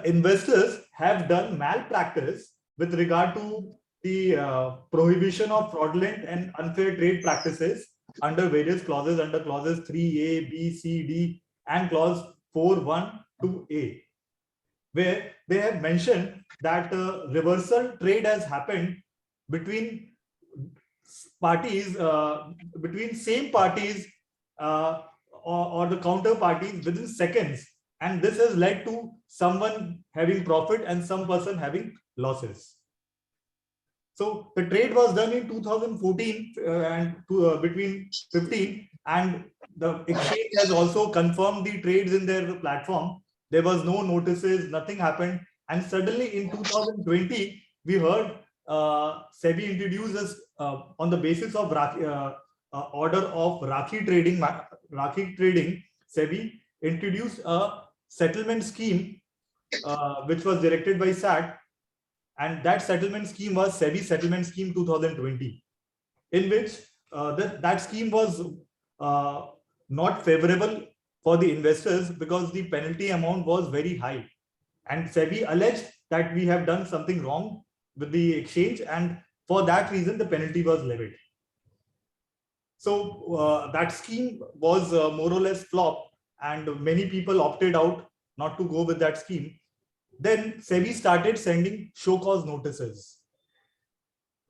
investors have done malpractice with regard to the prohibition of fraudulent and unfair trade practices under various clauses, under clauses 3A, B, C, D, and clause 4.1.2A, where they have mentioned that reversal trade has happened between parties, between same parties or the counterparties within seconds. And this has led to someone having profit and some person having losses. So the trade was done in 2014 and between 15, and the exchange has also confirmed the trades in their platform. There was no notices, nothing happened. And suddenly in 2020, we heard SEBI introduces on the basis of order of Rakhi trading, SEBI introduced a settlement scheme which was directed by SAT, and that settlement scheme was SEBI Settlement Scheme 2020, in which that scheme was not favorable for the investors because the penalty amount was very high, and SEBI alleged that we have done something wrong with the exchange, and for that reason the penalty was levied. So that scheme was more or less flop, and many people opted out not to go with that scheme. Then SEBI started sending show cause notices.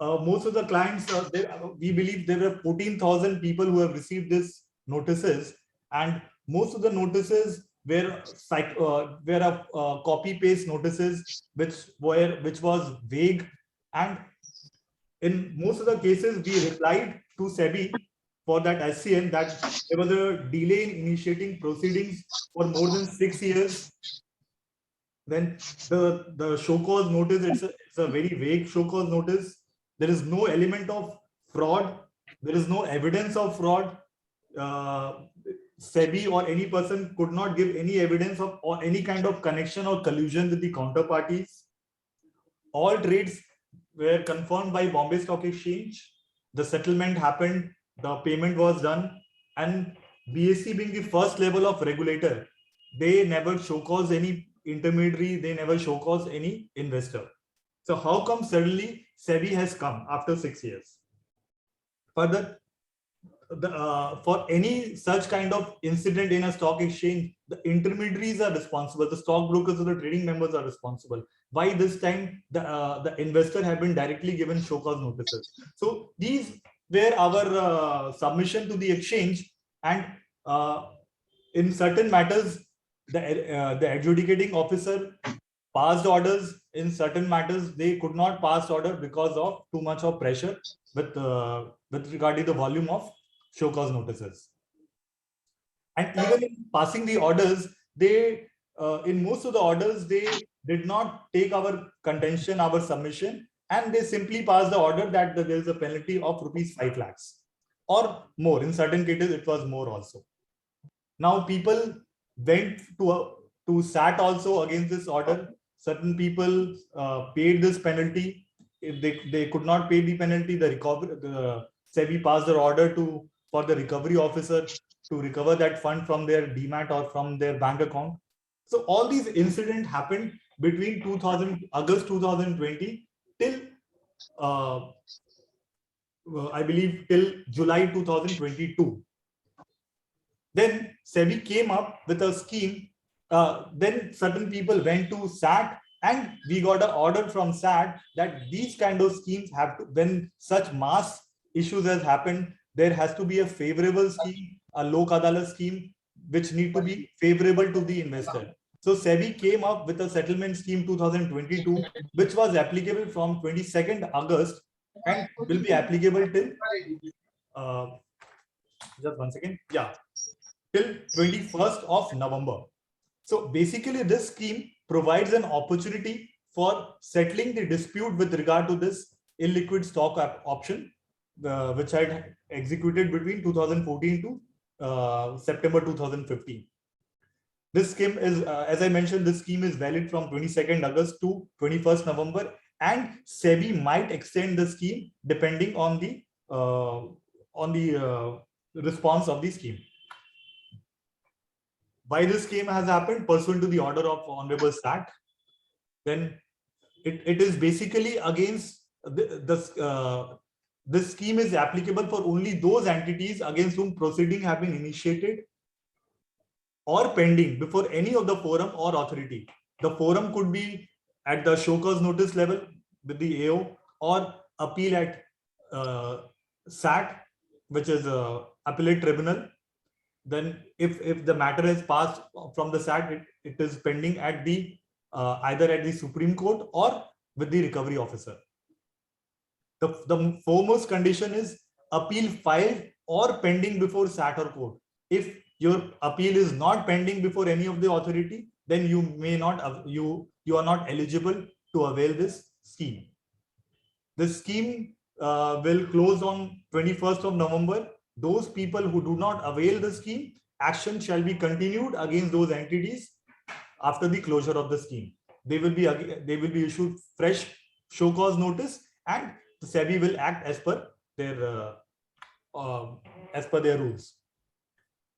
Most of the clients, we believe there were 14,000 people who have received these notices, and most of the notices were copy paste notices, which was vague, and in most of the cases we replied to SEBI for that SCN that there was a delay in initiating proceedings for more than 6 years. Then the show cause notice, it's a very vague show cause notice. There is no element of fraud. There is no evidence of fraud. SEBI or any person could not give any evidence of or any kind of connection or collusion with the counterparties. All trades were confirmed by Bombay Stock Exchange. The settlement happened, the payment was done, and BSE being the first level of regulator, they never show cause any intermediary, they never show cause any investor. So how come suddenly SEBI has come after 6 years? Further, for any such kind of incident in a stock exchange, the intermediaries are responsible, the stockbrokers or the trading members are responsible. Why this time the investor have been directly given show cause notices? So these were our submission to the exchange, and in certain matters, the adjudicating officer passed orders. In certain matters, they could not pass order because of too much of pressure with regard to the volume of show cause notices. And even in passing the orders, they in most of the orders, they did not take our contention, our submission, and they simply passed the order that there is a penalty of ₹5 lakhs or more. In certain cases, it was more also. Now people went to SAT also against this order. Certain people paid this penalty. If they could not pay the penalty, the SEBI passed their order for the recovery officer to recover that fund from their demat or from their bank account. So all these incidents happened between August 2020 till I believe till July 2022. Then SEBI came up with a scheme. Then certain people went to SAT, and we got an order from SAT that these kind of schemes have to, when such mass issues has happened, there has to be a favorable scheme, a Lok Adalat scheme, which need to be favorable to the investor. So SEBI came up with a settlement scheme 2022, which was applicable from 22nd August and will be applicable till just one second. Yeah, till 21st of November. So basically this scheme provides an opportunity for settling the dispute with regard to this illiquid stock option, which had executed between 2014 to September 2015. This scheme is, as I mentioned, this scheme is valid from 22nd August to 21st November, and SEBI might extend the scheme depending on the response of the scheme. Why this scheme has happened? Pursuant to the order of Honorable SAT, then it is basically against this scheme is applicable for only those entities against whom proceeding have been initiated or pending before any of the forum or authority. The forum could be at the show cause notice level with the AO, or appeal at SAT, which is appellate tribunal. Then if the matter has passed from the SAT, it is pending at the either at the Supreme Court or with the recovery officer. The foremost condition is appeal filed or pending before SAT or court. If your appeal is not pending before any of the authority, then you may not you are not eligible to avail this scheme. This scheme will close on 21st of November. Those people who do not avail the scheme, action shall be continued against those entities after the closure of the scheme. They will be issued fresh show cause notice, and the SEBI will act as per their rules.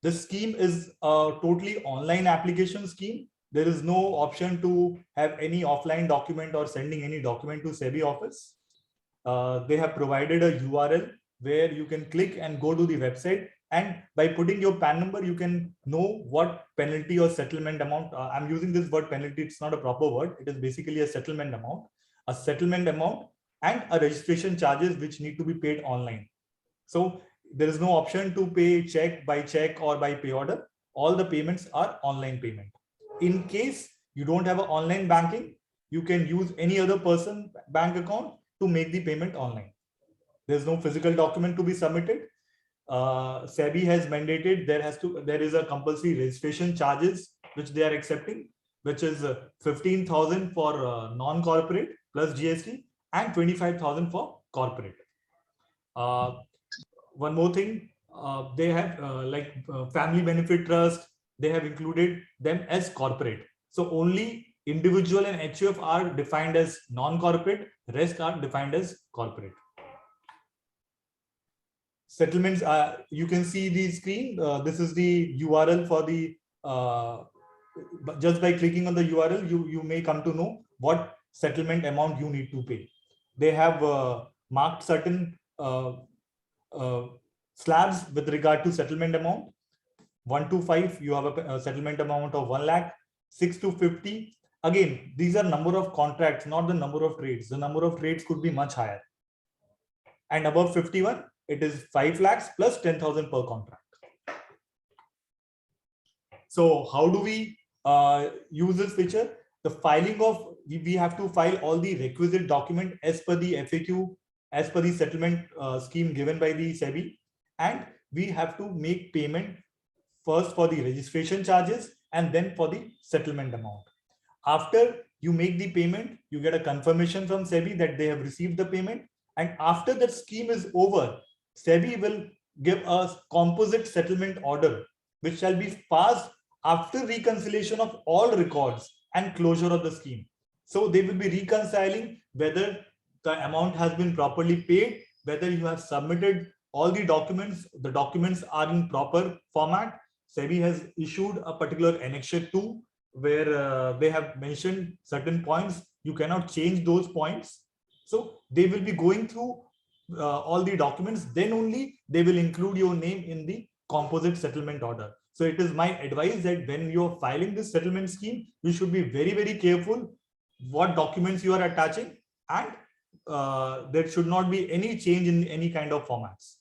This scheme is a totally online application scheme. There is no option to have any offline document or sending any document to SEBI office. They have provided a URL where you can click and go to the website, and by putting your PAN number, you can know what penalty or settlement amount. I'm using this word penalty. It's not a proper word. It is basically a settlement amount and a registration charges which need to be paid online. So there is no option to pay by check or by pay order. All the payments are online payment. In case you don't have an online banking, you can use any other person bank account to make the payment online. There's no physical document to be submitted. SEBI has mandated there is a compulsory registration charges which they are accepting, which is 15,000 for non-corporate plus GST and 25,000 for corporate. One more thing, they have family benefit trust, they have included them as corporate. So only individual and HUF are defined as non-corporate, rest are defined as corporate. Settlements, you can see the screen. This is the URL for the just by clicking on the URL, you may come to know what settlement amount you need to pay. They have marked certain slabs with regard to settlement amount. 1 to 5, you have a settlement amount of 1 lakh. 6 to 50. Again, these are number of contracts, not the number of trades. The number of trades could be much higher. And above 51, it is 5 lakhs plus 10,000 per contract. So how do we use this feature? The filing of, we have to file all the requisite document as per the FAQ, as per the settlement scheme given by the SEBI. And we have to make payment first for the registration charges and then for the settlement amount. After you make the payment, you get a confirmation from SEBI that they have received the payment. And after that scheme is over, SEBI will give a composite settlement order, which shall be passed after reconciliation of all records and closure of the scheme. So they will be reconciling whether the amount has been properly paid, whether you have submitted all the documents are in proper format. SEBI has issued a particular annexure 2 where they have mentioned certain points. You cannot change those points. So they will be going through all the documents. Then only they will include your name in the composite settlement order. So it is my advice that when you're filing this settlement scheme, you should be very, very careful what documents you are attaching, and there should not be any change in any kind of formats.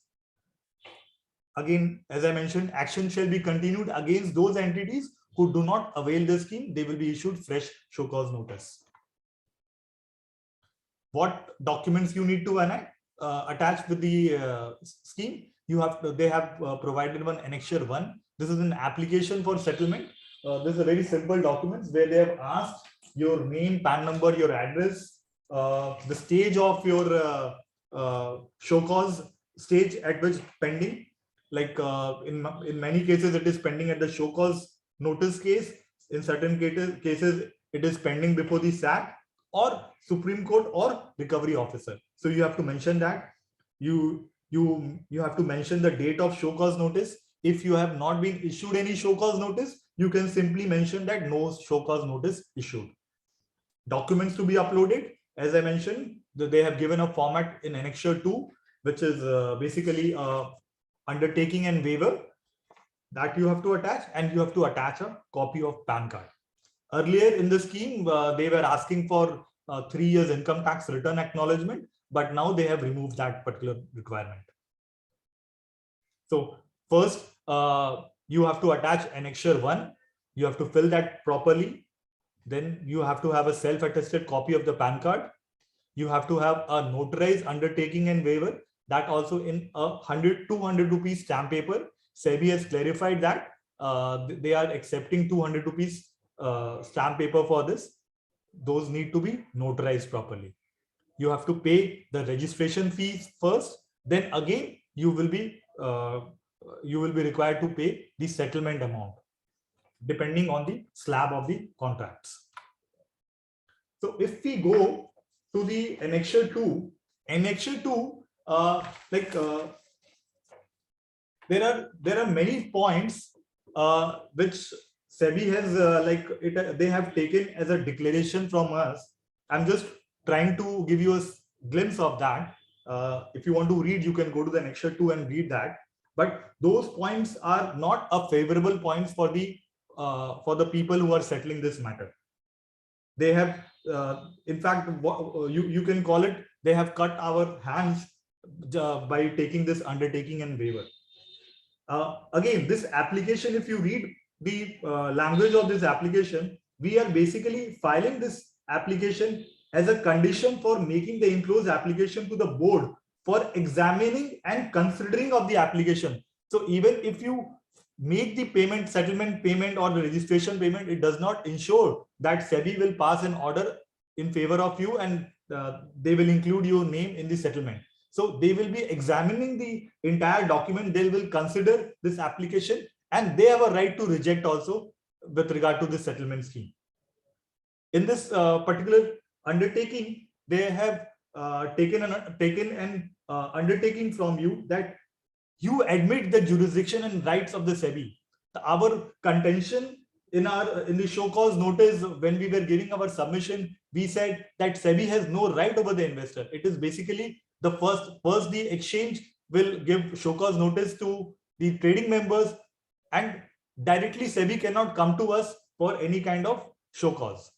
Again, as I mentioned, action shall be continued against those entities who do not avail the scheme. They will be issued fresh show cause notice. What documents you need to attach with the scheme? They have provided one annexure 1. This is an application for settlement. This is a very simple document where they have asked your name, PAN number, your address, the stage of your show cause stage at which pending. Like in many cases, it is pending at the show cause notice case. In certain cases, it is pending before the SAT or Supreme Court or recovery officer. So you have to mention that. You have to mention the date of show cause notice. If you have not been issued any show cause notice, you can simply mention that no show cause notice issued. Documents to be uploaded, as I mentioned, they have given a format in annexure 2, which is basically undertaking and waiver that you have to attach, and you have to attach a copy of PAN card. Earlier in the scheme, they were asking for 3 years income tax return acknowledgement, but now they have removed that particular requirement. So first, you have to attach annexure 1. You have to fill that properly. Then you have to have a self-attested copy of the PAN card. You have to have a notarized undertaking and waiver, that also in a 200 rupees stamp paper. SEBI has clarified that they are accepting 200 rupees stamp paper for this. Those need to be notarized properly. You have to pay the registration fees first. Then again, you will be required to pay the settlement amount depending on the slab of the contracts. So if we go to the annexure 2, there are many points which SEBI has they have taken as a declaration from us. I'm just trying to give you a glimpse of that. If you want to read, you can go to the annexure 2 and read that. But those points are not a favorable points for the people who are settling this matter. They have, in fact, you can call it, they have cut our hands by taking this undertaking and waiver. Again, this application, if you read the language of this application, we are basically filing this application as a condition for making the enclosed application to the board for examining and considering of the application. So even if you make the payment, settlement payment or the registration payment, it does not ensure that SEBI will pass an order in favor of you and they will include your name in the settlement. So they will be examining the entire document. They will consider this application and they have a right to reject also with regard to this settlement scheme. In this particular undertaking, they have taken an undertaking from you that you admit the jurisdiction and rights of the SEBI. Our contention in the show cause notice, when we were giving our submission, we said that SEBI has no right over the investor. It is basically the first the exchange will give show cause notice to the trading members, and directly SEBI cannot come to us for any kind of show cause.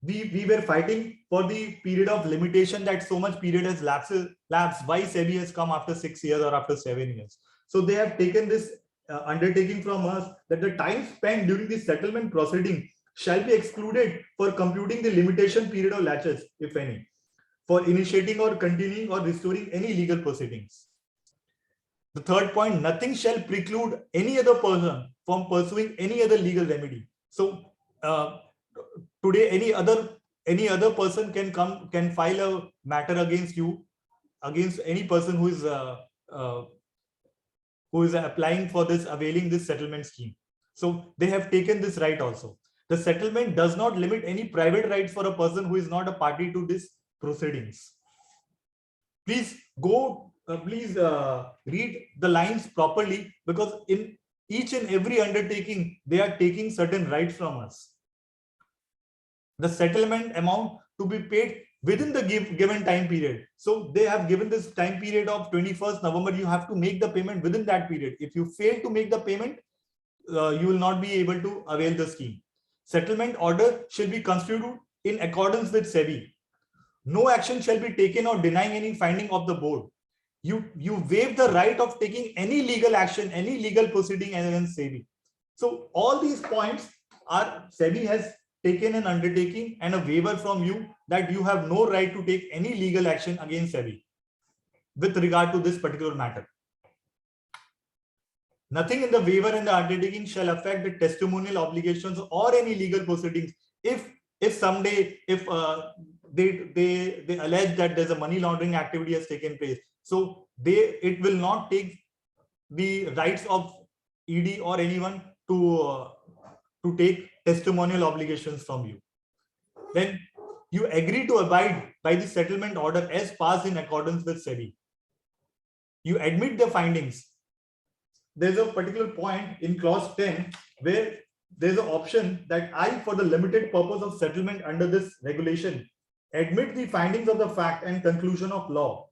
We were fighting for the period of limitation, that so much period has lapsed. Why SEBI has come after 6 years or after 7 years? So they have taken this undertaking from us, that the time spent during the settlement proceeding shall be excluded for computing the limitation period of latches, if any, for initiating or continuing or restoring any legal proceedings. The third point, nothing shall preclude any other person from pursuing any other legal remedy. So today any other person can file a matter against you, against any person who is applying for this, availing this settlement scheme. So they have taken this right also. The settlement does not limit any private rights for a person who is not a party to this proceedings. Please go, please read the lines properly, because in each and every undertaking, they are taking certain rights from us. The settlement amount to be paid within the given time period. So they have given this time period of 21st November. You have to make the payment within that period. If you fail to make the payment, you will not be able to avail the scheme. Settlement order should be constituted in accordance with SEBI. No action shall be taken or denying any finding of the board. You waive the right of taking any legal action, any legal proceeding against SEBI. So all these points are, SEBI has taken an undertaking and a waiver from you that you have no right to take any legal action against SEBI with regard to this particular matter. Nothing in the waiver and the undertaking shall affect the testimonial obligations or any legal proceedings. If someday, if they allege that there's a money laundering activity has taken place, so it will not take the rights of ED or anyone to take testimonial obligations from you. Then you agree to abide by the settlement order as passed in accordance with SEBI. You admit the findings. There's a particular point in clause 10 where there's an option that I, for the limited purpose of settlement under this regulation, admit the findings of the fact and conclusion of law,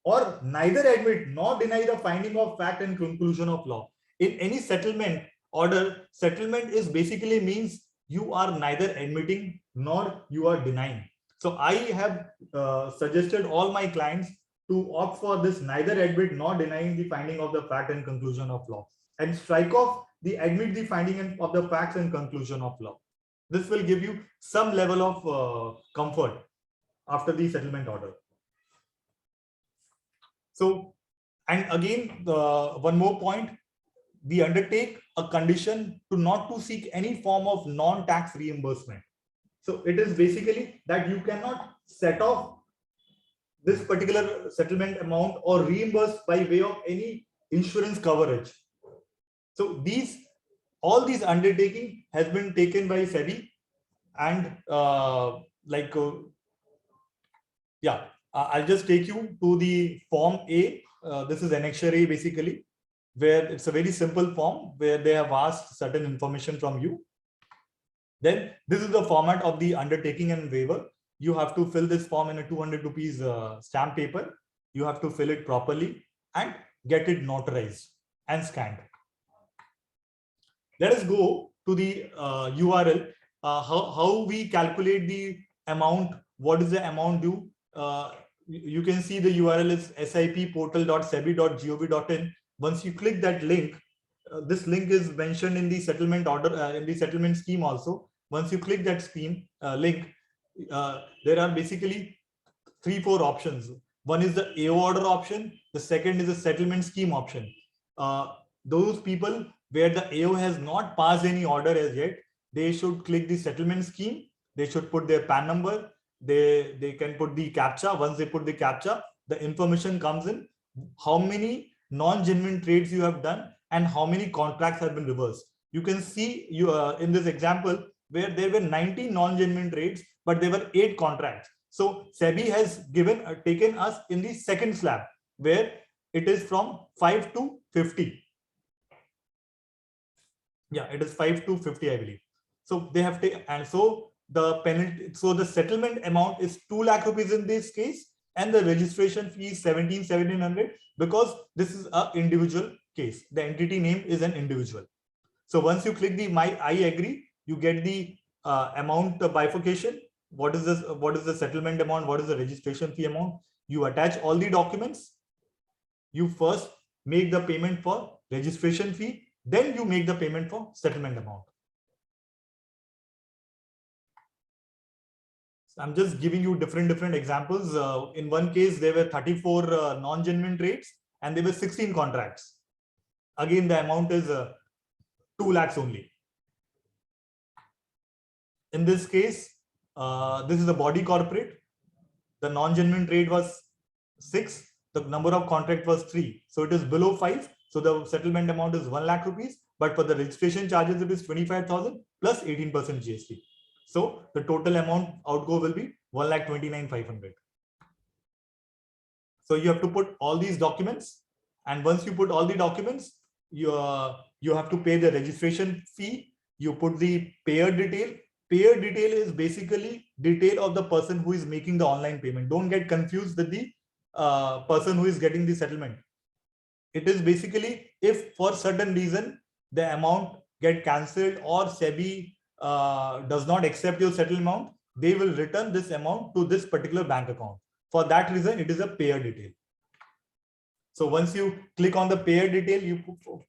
or neither admit nor deny the finding of fact and conclusion of law. In any settlement order, settlement is basically means you are neither admitting nor you are denying. So I have suggested all my clients to opt for this neither admit nor denying the finding of the fact and conclusion of law, and strike off the admit the finding of the facts and conclusion of law. This will give you some level of comfort after the settlement order. So, and again, one more point, we undertake a condition to not to seek any form of non-tax reimbursement. So it is basically that you cannot set off this particular settlement amount or reimburse by way of any insurance coverage. So all these undertaking has been taken by SEBI, and I'll just take you to the form A. This is annexure A basically, where it's a very simple form where they have asked certain information from you. Then this is the format of the undertaking and waiver. You have to fill this form in a 200 rupees stamp paper. You have to fill it properly and get it notarized and scanned. Let us go to the URL, how we calculate the amount, what is the amount due. You can see the URL is sipportal.sebi.gov.in. Once you click that link, this link is mentioned in the settlement order, in the settlement scheme also. Once you click that scheme link, there are basically 3-4 options. One is the AO order option. The second is the settlement scheme option. Those people where the AO has not passed any order as yet, they should click the settlement scheme. They should put their PAN number. They can put the CAPTCHA. Once they put the CAPTCHA, the information comes in, how many non-genuine trades you have done and how many contracts have been reversed. You can see in this example where there were 90 non-genuine trades, but there were 8 contracts. So SEBI has taken us in the second slab where it is from 5 to 50. Yeah, it is 5 to 50, I believe. So they have to, and so the penalty, so the settlement amount is 2 lakh rupees in this case, and the registration fee is 1700 because this is an individual case. The entity name is an individual. So once you click the I agree, you get the amount bifurcation. What is this? What is the settlement amount? What is the registration fee amount? You attach all the documents. You first make the payment for registration fee, then you make the payment for settlement amount. So I'm just giving you different examples. In one case, there were 34 non-genuine trades and there were 16 contracts. Again, the amount is 2 lakhs only. In this case, this is a body corporate. The non-genuine trade was 6. The number of contract was 3. So it is below 5. So the settlement amount is 1 lakh rupees. But for the registration charges, it is 25,000 plus 18% GST. So the total amount outgo will be 1,29,500. So you have to put all these documents. And once you put all the documents, you have to pay the registration fee. You put the payer detail. Payer detail is basically detail of the person who is making the online payment. Don't get confused with the person who is getting the settlement. It is basically if for certain reason the amount get cancelled or SEBI does not accept your settlement amount, they will return this amount to this particular bank account. For that reason, it is a payer detail. So once you click on the payer detail, you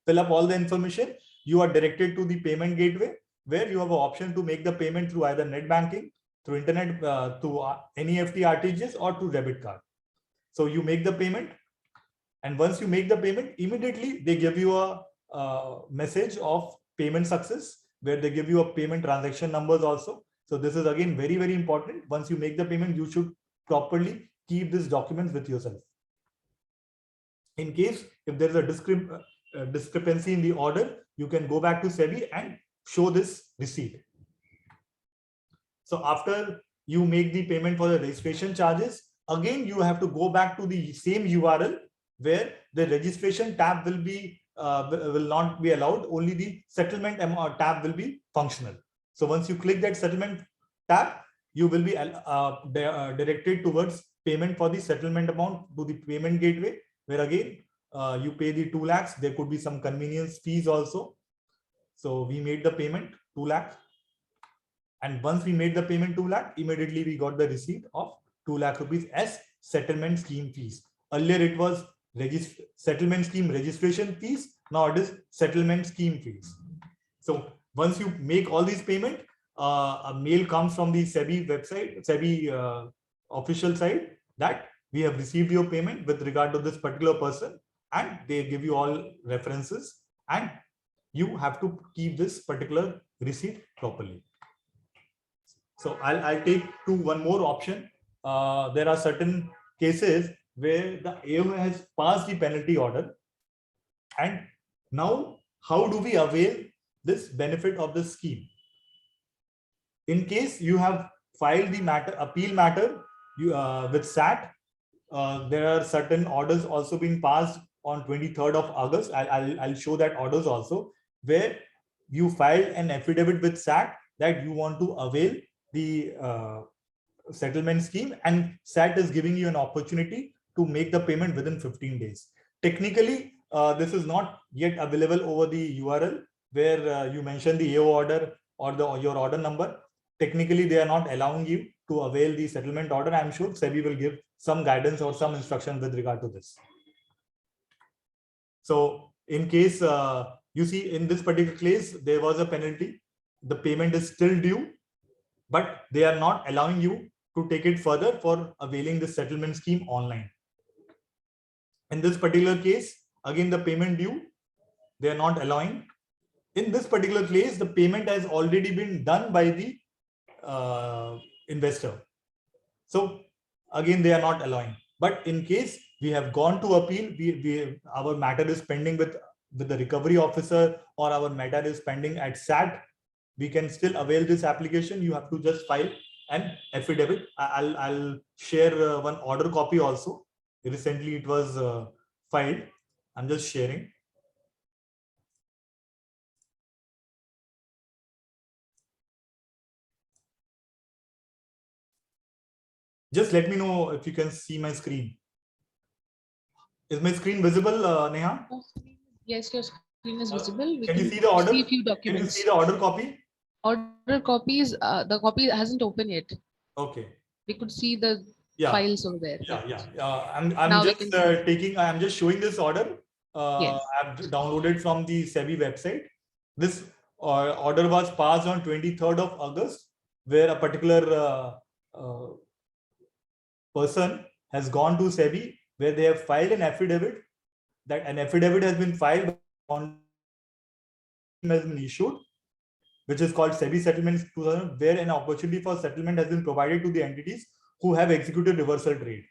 fill up all the information, you are directed to the payment gateway, where you have an option to make the payment through either net banking, through internet, through NEFT, RTGS, or through debit card. So you make the payment, and once you make the payment, immediately they give you a message of payment success, where they give you a payment transaction numbers also. So this is again very important. Once you make the payment, you should properly keep these documents with yourself. In case if there is a discrepancy in the order, you can go back to SEBI and show this receipt. So after you make the payment for the registration charges, again you have to go back to the same URL where the registration tab will be will not be allowed. Only the settlement tab will be functional. So once you click that settlement tab, you will be directed towards payment for the settlement amount to the payment gateway, where again you pay the 2 lakhs. There could be some convenience fees also. So we made the payment 2 lakh, and once we made the payment 2 lakh, immediately we got the receipt of 2 lakh rupees as settlement scheme fees. Earlier it was settlement scheme registration fees. Now it is settlement scheme fees. So once you make all these payment, a mail comes from the SEBI website, SEBI official site, that we have received your payment with regard to this particular person, and they give you all references, and you have to keep this particular receipt properly. So I'll take to one more option. There are certain cases where the AO has passed the penalty order, and now how do we avail this benefit of the scheme? In case you have filed the appeal matter with SAT, there are certain orders also being passed on 23rd of August. I'll show that orders also, where you filed an affidavit with SAT that you want to avail the settlement scheme, and SAT is giving you an opportunity to make the payment within 15 days. Technically, this is not yet available over the URL where you mention the AO order or your order number. Technically, they are not allowing you to avail the settlement order. I'm sure SEBI will give some guidance or some instruction with regard to this. So in case you see in this particular case, there was a penalty. The payment is still due, but they are not allowing you to take it further for availing the settlement scheme online. In this particular case, again, the payment due, they are not allowing. In this particular case, the payment has already been done by the investor. So again, they are not allowing. But in case we have gone to appeal, our matter is pending with the recovery officer, or our matter is pending at SAT, we can still avail this application. You have to just file an affidavit. I'll share one order copy also. Recently it was filed. I'm just sharing. Just let me know if you can see my screen. Is my screen visible, Neha? Yes, your screen is visible. We Can you see the order? see a few Can you documents. see the order copy? Order copies, the copy hasn't opened yet. Okay. We could see the Yeah. files over there. Yeah. I'm Now we just can I'm just showing this order. Yes. I've downloaded from the SEBI website. This order was passed on 23rd of August, where a particular person has gone to SEBI, where they have filed an affidavit. That an affidavit has been filed, has been issued, which is called SEBI Settlement Scheme, where an opportunity for settlement has been provided to the entities who have executed reversal trade.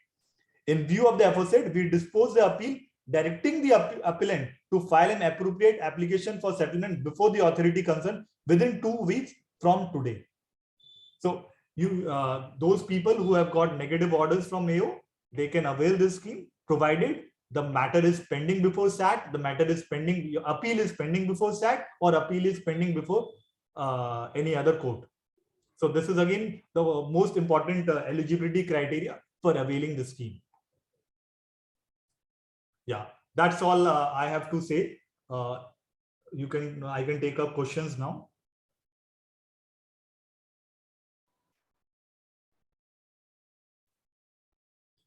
In view of the aforesaid, we dispose the appeal, directing the appellant to file an appropriate application for settlement before the authority concerned within 2 weeks from today. So those people who have got negative orders from AO, they can avail this scheme, provided the matter is pending before SAT, the matter is pending, your appeal is pending before SAT, or appeal is pending before any other court. So this is again the most important eligibility criteria for availing the scheme. Yeah, that's all I have to say. I can take up questions now.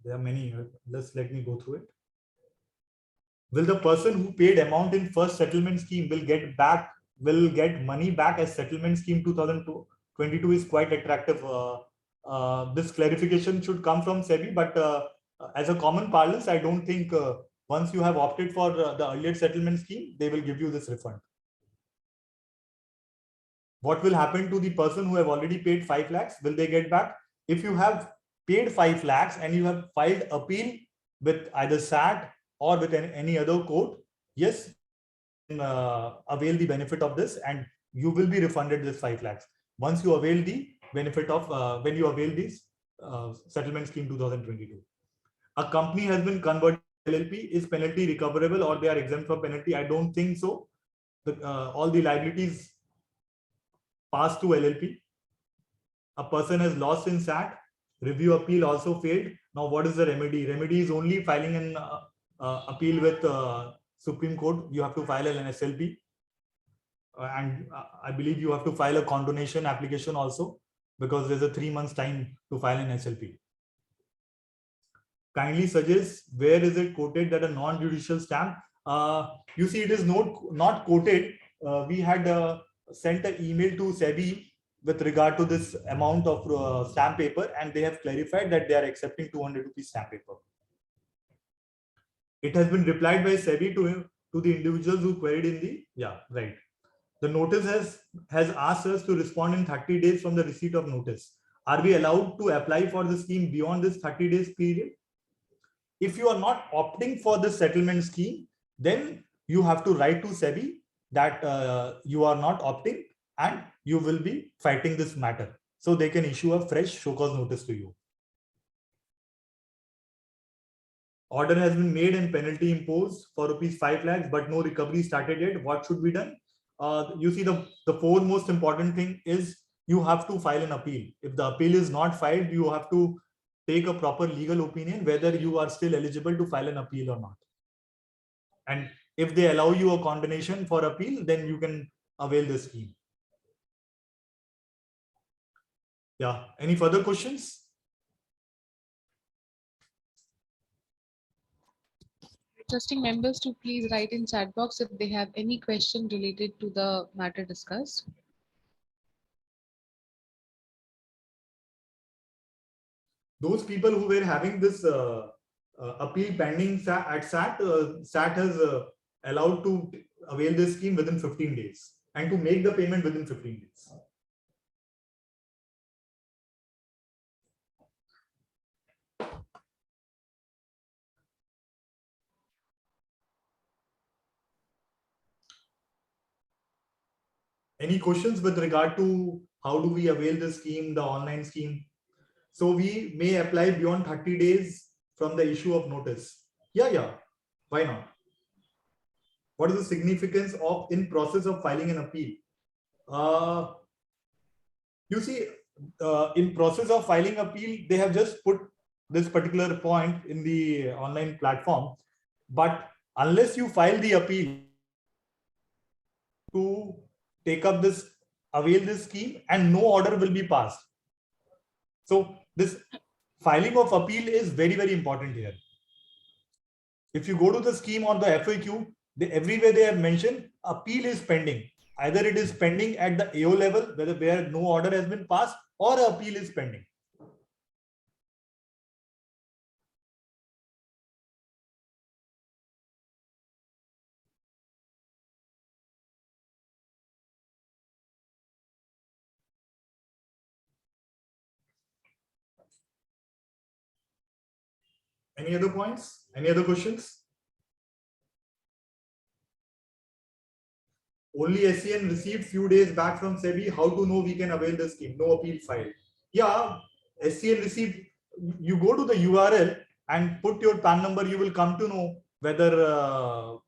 There are many. Let me go through it. Will the person who paid amount in first settlement scheme will get money back as settlement scheme 2022 is quite attractive. This clarification should come from SEBI, but as a common parlance, I don't think once you have opted for the earlier settlement scheme, they will give you this refund. What will happen to the person who have already paid 5 lakhs? Will they get back? If you have paid 5 lakhs and you have filed appeal with either SAT or with any other court, yes, avail the benefit of this and you will be refunded this 5 lakhs. Once you avail the benefit of, when you avail this settlement scheme 2022. A company has been converted to LLP, is penalty recoverable or they are exempt from penalty? I don't think so. All the liabilities pass to LLP. A person has lost in SAT, review appeal also failed. Now what is the remedy? Remedy is only filing an appeal with Supreme Court. You have to file an SLP. And I believe you have to file a condonation application also, because there's a 3 months time to file an SLP. Kindly suggest where is it quoted that a non-judicial stamp? You see, it is not quoted. We had sent an email to SEBI with regard to this amount of stamp paper, and they have clarified that they are accepting 200 rupees stamp paper. It has been replied by SEBI to the individuals who queried in the, yeah, right. The notice has asked us to respond in 30 days from the receipt of notice. Are we allowed to apply for the scheme beyond this 30 days period? If you are not opting for the settlement scheme, then you have to write to SEBI that you are not opting and you will be fighting this matter. So they can issue a fresh show cause notice to you. Order has been made and penalty imposed for rupees 5 lakhs, but no recovery started yet. What should be done? You see, the four most important thing is you have to file an appeal. If the appeal is not filed, you have to take a proper legal opinion whether you are still eligible to file an appeal or not. And if they allow you a condonation for appeal, then you can avail the scheme. Yeah. Any further questions? requesting members to please write in chat box if they have any question related to the matter discussed. Those people who were having this appeal pending at SAT, SAT has allowed to avail this scheme within 15 days and to make the payment within 15 days. Any questions with regard to how do we avail the scheme, the online scheme? So we may apply beyond 30 days from the issue of notice. Yeah. Why not? What is the significance of in process of filing an appeal? You see, in process of filing appeal, they have just put this particular point in the online platform. But unless you file the appeal to take up this, avail this scheme, and no order will be passed. So this filing of appeal is very, very important here. If you go to the scheme or the FAQ, everywhere they have mentioned appeal is pending. Either it is pending at the AO level, where no order has been passed, or appeal is pending. Any other points? Any other questions? Only SEN received few days back from SEBI. How to know we can avail the scheme? No appeal filed. Yeah, SEN received. You go to the URL and put your PAN number. You will come to know whether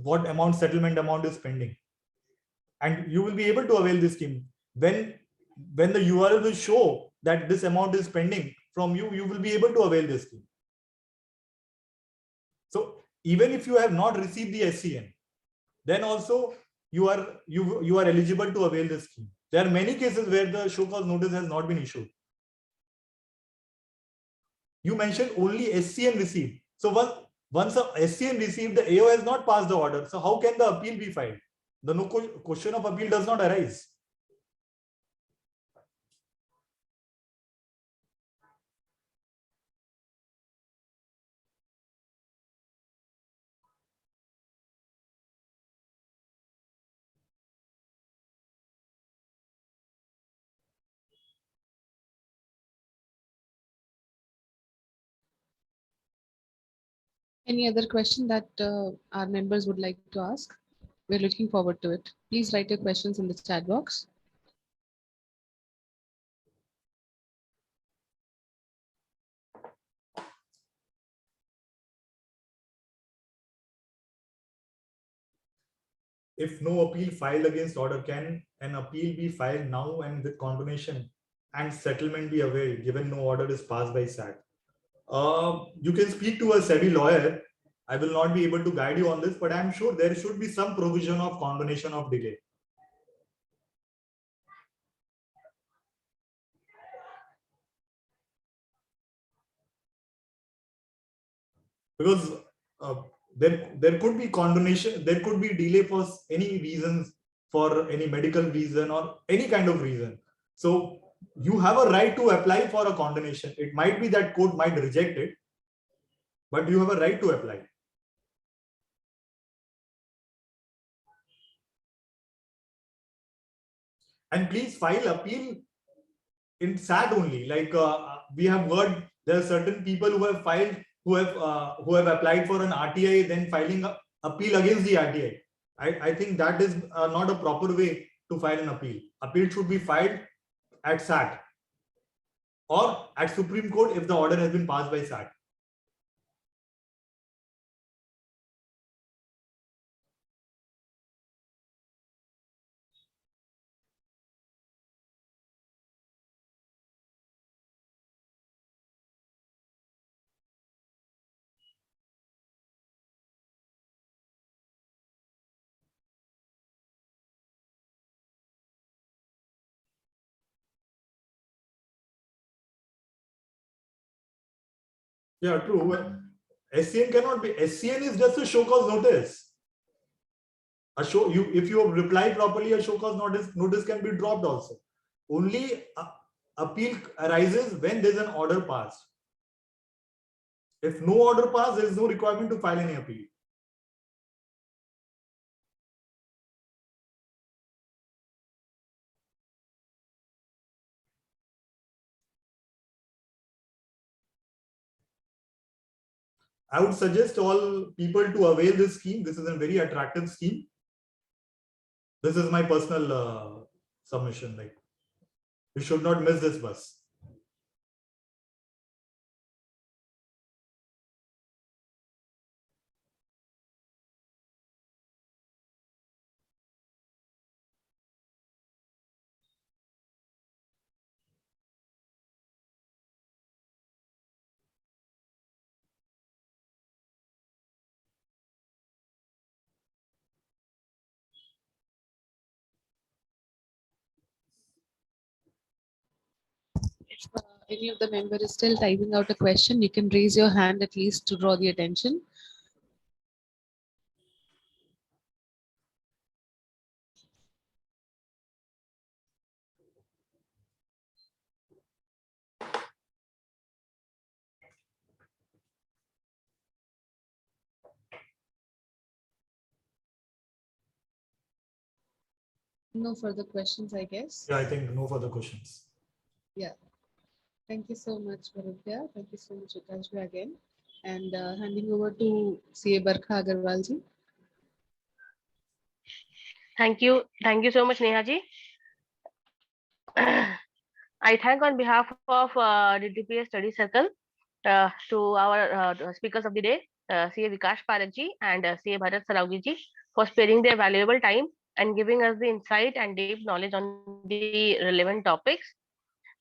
what amount, settlement amount is pending, and you will be able to avail this scheme. When the URL will show that this amount is pending from you, you will be able to avail this scheme. So even if you have not received the SEN, then also you are eligible to avail this scheme. There are many cases where the show cause notice has not been issued. You mentioned only SCN received. So once a SCN received, the AO has not passed the order. So how can the appeal be filed? The no question of appeal does not arise. Any other question that our members would like to ask? We're looking forward to it. Please write your questions in the chat box. If no appeal filed against order, can an appeal be filed now and with condonation and settlement be availed given no order is passed by SAT? You can speak to a SEBI lawyer. I will not be able to guide you on this, but I'm sure there should be some provision of condonation of delay. Because there could be condonation, there could be delay for any reasons, for any medical reason or any kind of reason. So you have a right to apply for a condonation. It might be that court might reject it, but you have a right to apply. And please file appeal in SAT only. Like we have heard, there are certain people who have filed, who have applied for an RTI, then filing a appeal against the RTI. I think that is not a proper way to file an appeal. Appeal should be filed at SAT or at Supreme Court if the order has been passed by SAT. Yeah, true. SCN cannot be. SCN is just a show cause notice. If you reply properly, a show cause notice can be dropped also. Only appeal arises when there's an order passed. If no order passed, there is no requirement to file any appeal. I would suggest all people to avail this scheme. This is a very attractive scheme. This is my personal submission. Like, you should not miss this bus. any of the member is still typing out a question, you can raise your hand at least to draw the attention. No further questions, I guess. Yeah, I think no further questions. Yeah. Thank you so much, Bharat. Thank you so much, Vikash again. And handing over to CA Barkha Agarwal ji. Thank you. Thank you so much, Neha ji. I thank on behalf of DTPA Study Circle to our speakers of the day, CA Vikash Parakh ji and CA Bharat Sarawgee ji, for sparing their valuable time and giving us the insight and deep knowledge on the relevant topics.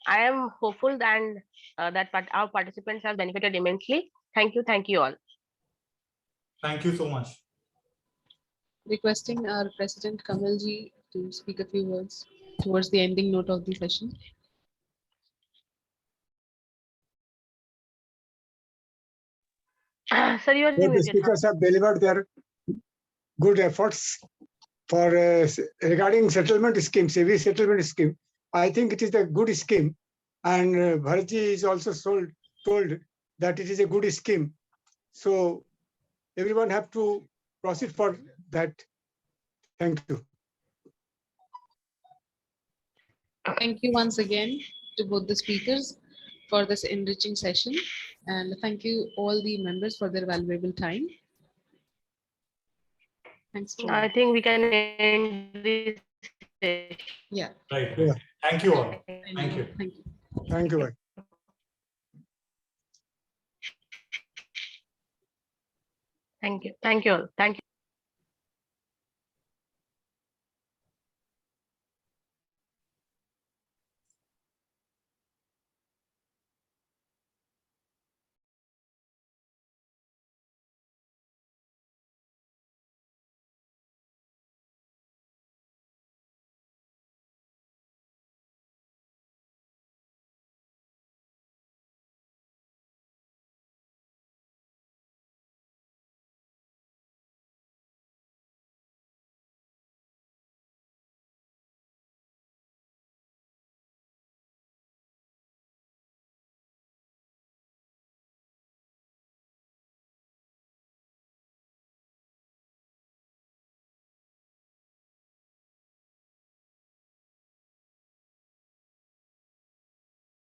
I am hopeful that our participants have benefited immensely. Thank you all. Thank you so much. Requesting our President Kamal ji to speak a few words towards the ending note of the session. Sir, you are Both the muted. speakers have delivered their good efforts for regarding settlement scheme, SEBI settlement scheme. I think it is a good scheme, and Bharatji is also told that it is a good scheme. So everyone have to proceed for that. Thank you. Thank you once again to both the speakers for this enriching session, and thank you all the members for their valuable time. Thanks. I think we can end this session. Yeah. Right. Yeah. Thank you all. Thank you. Thank you. Thank you. Thank you all. Thank you.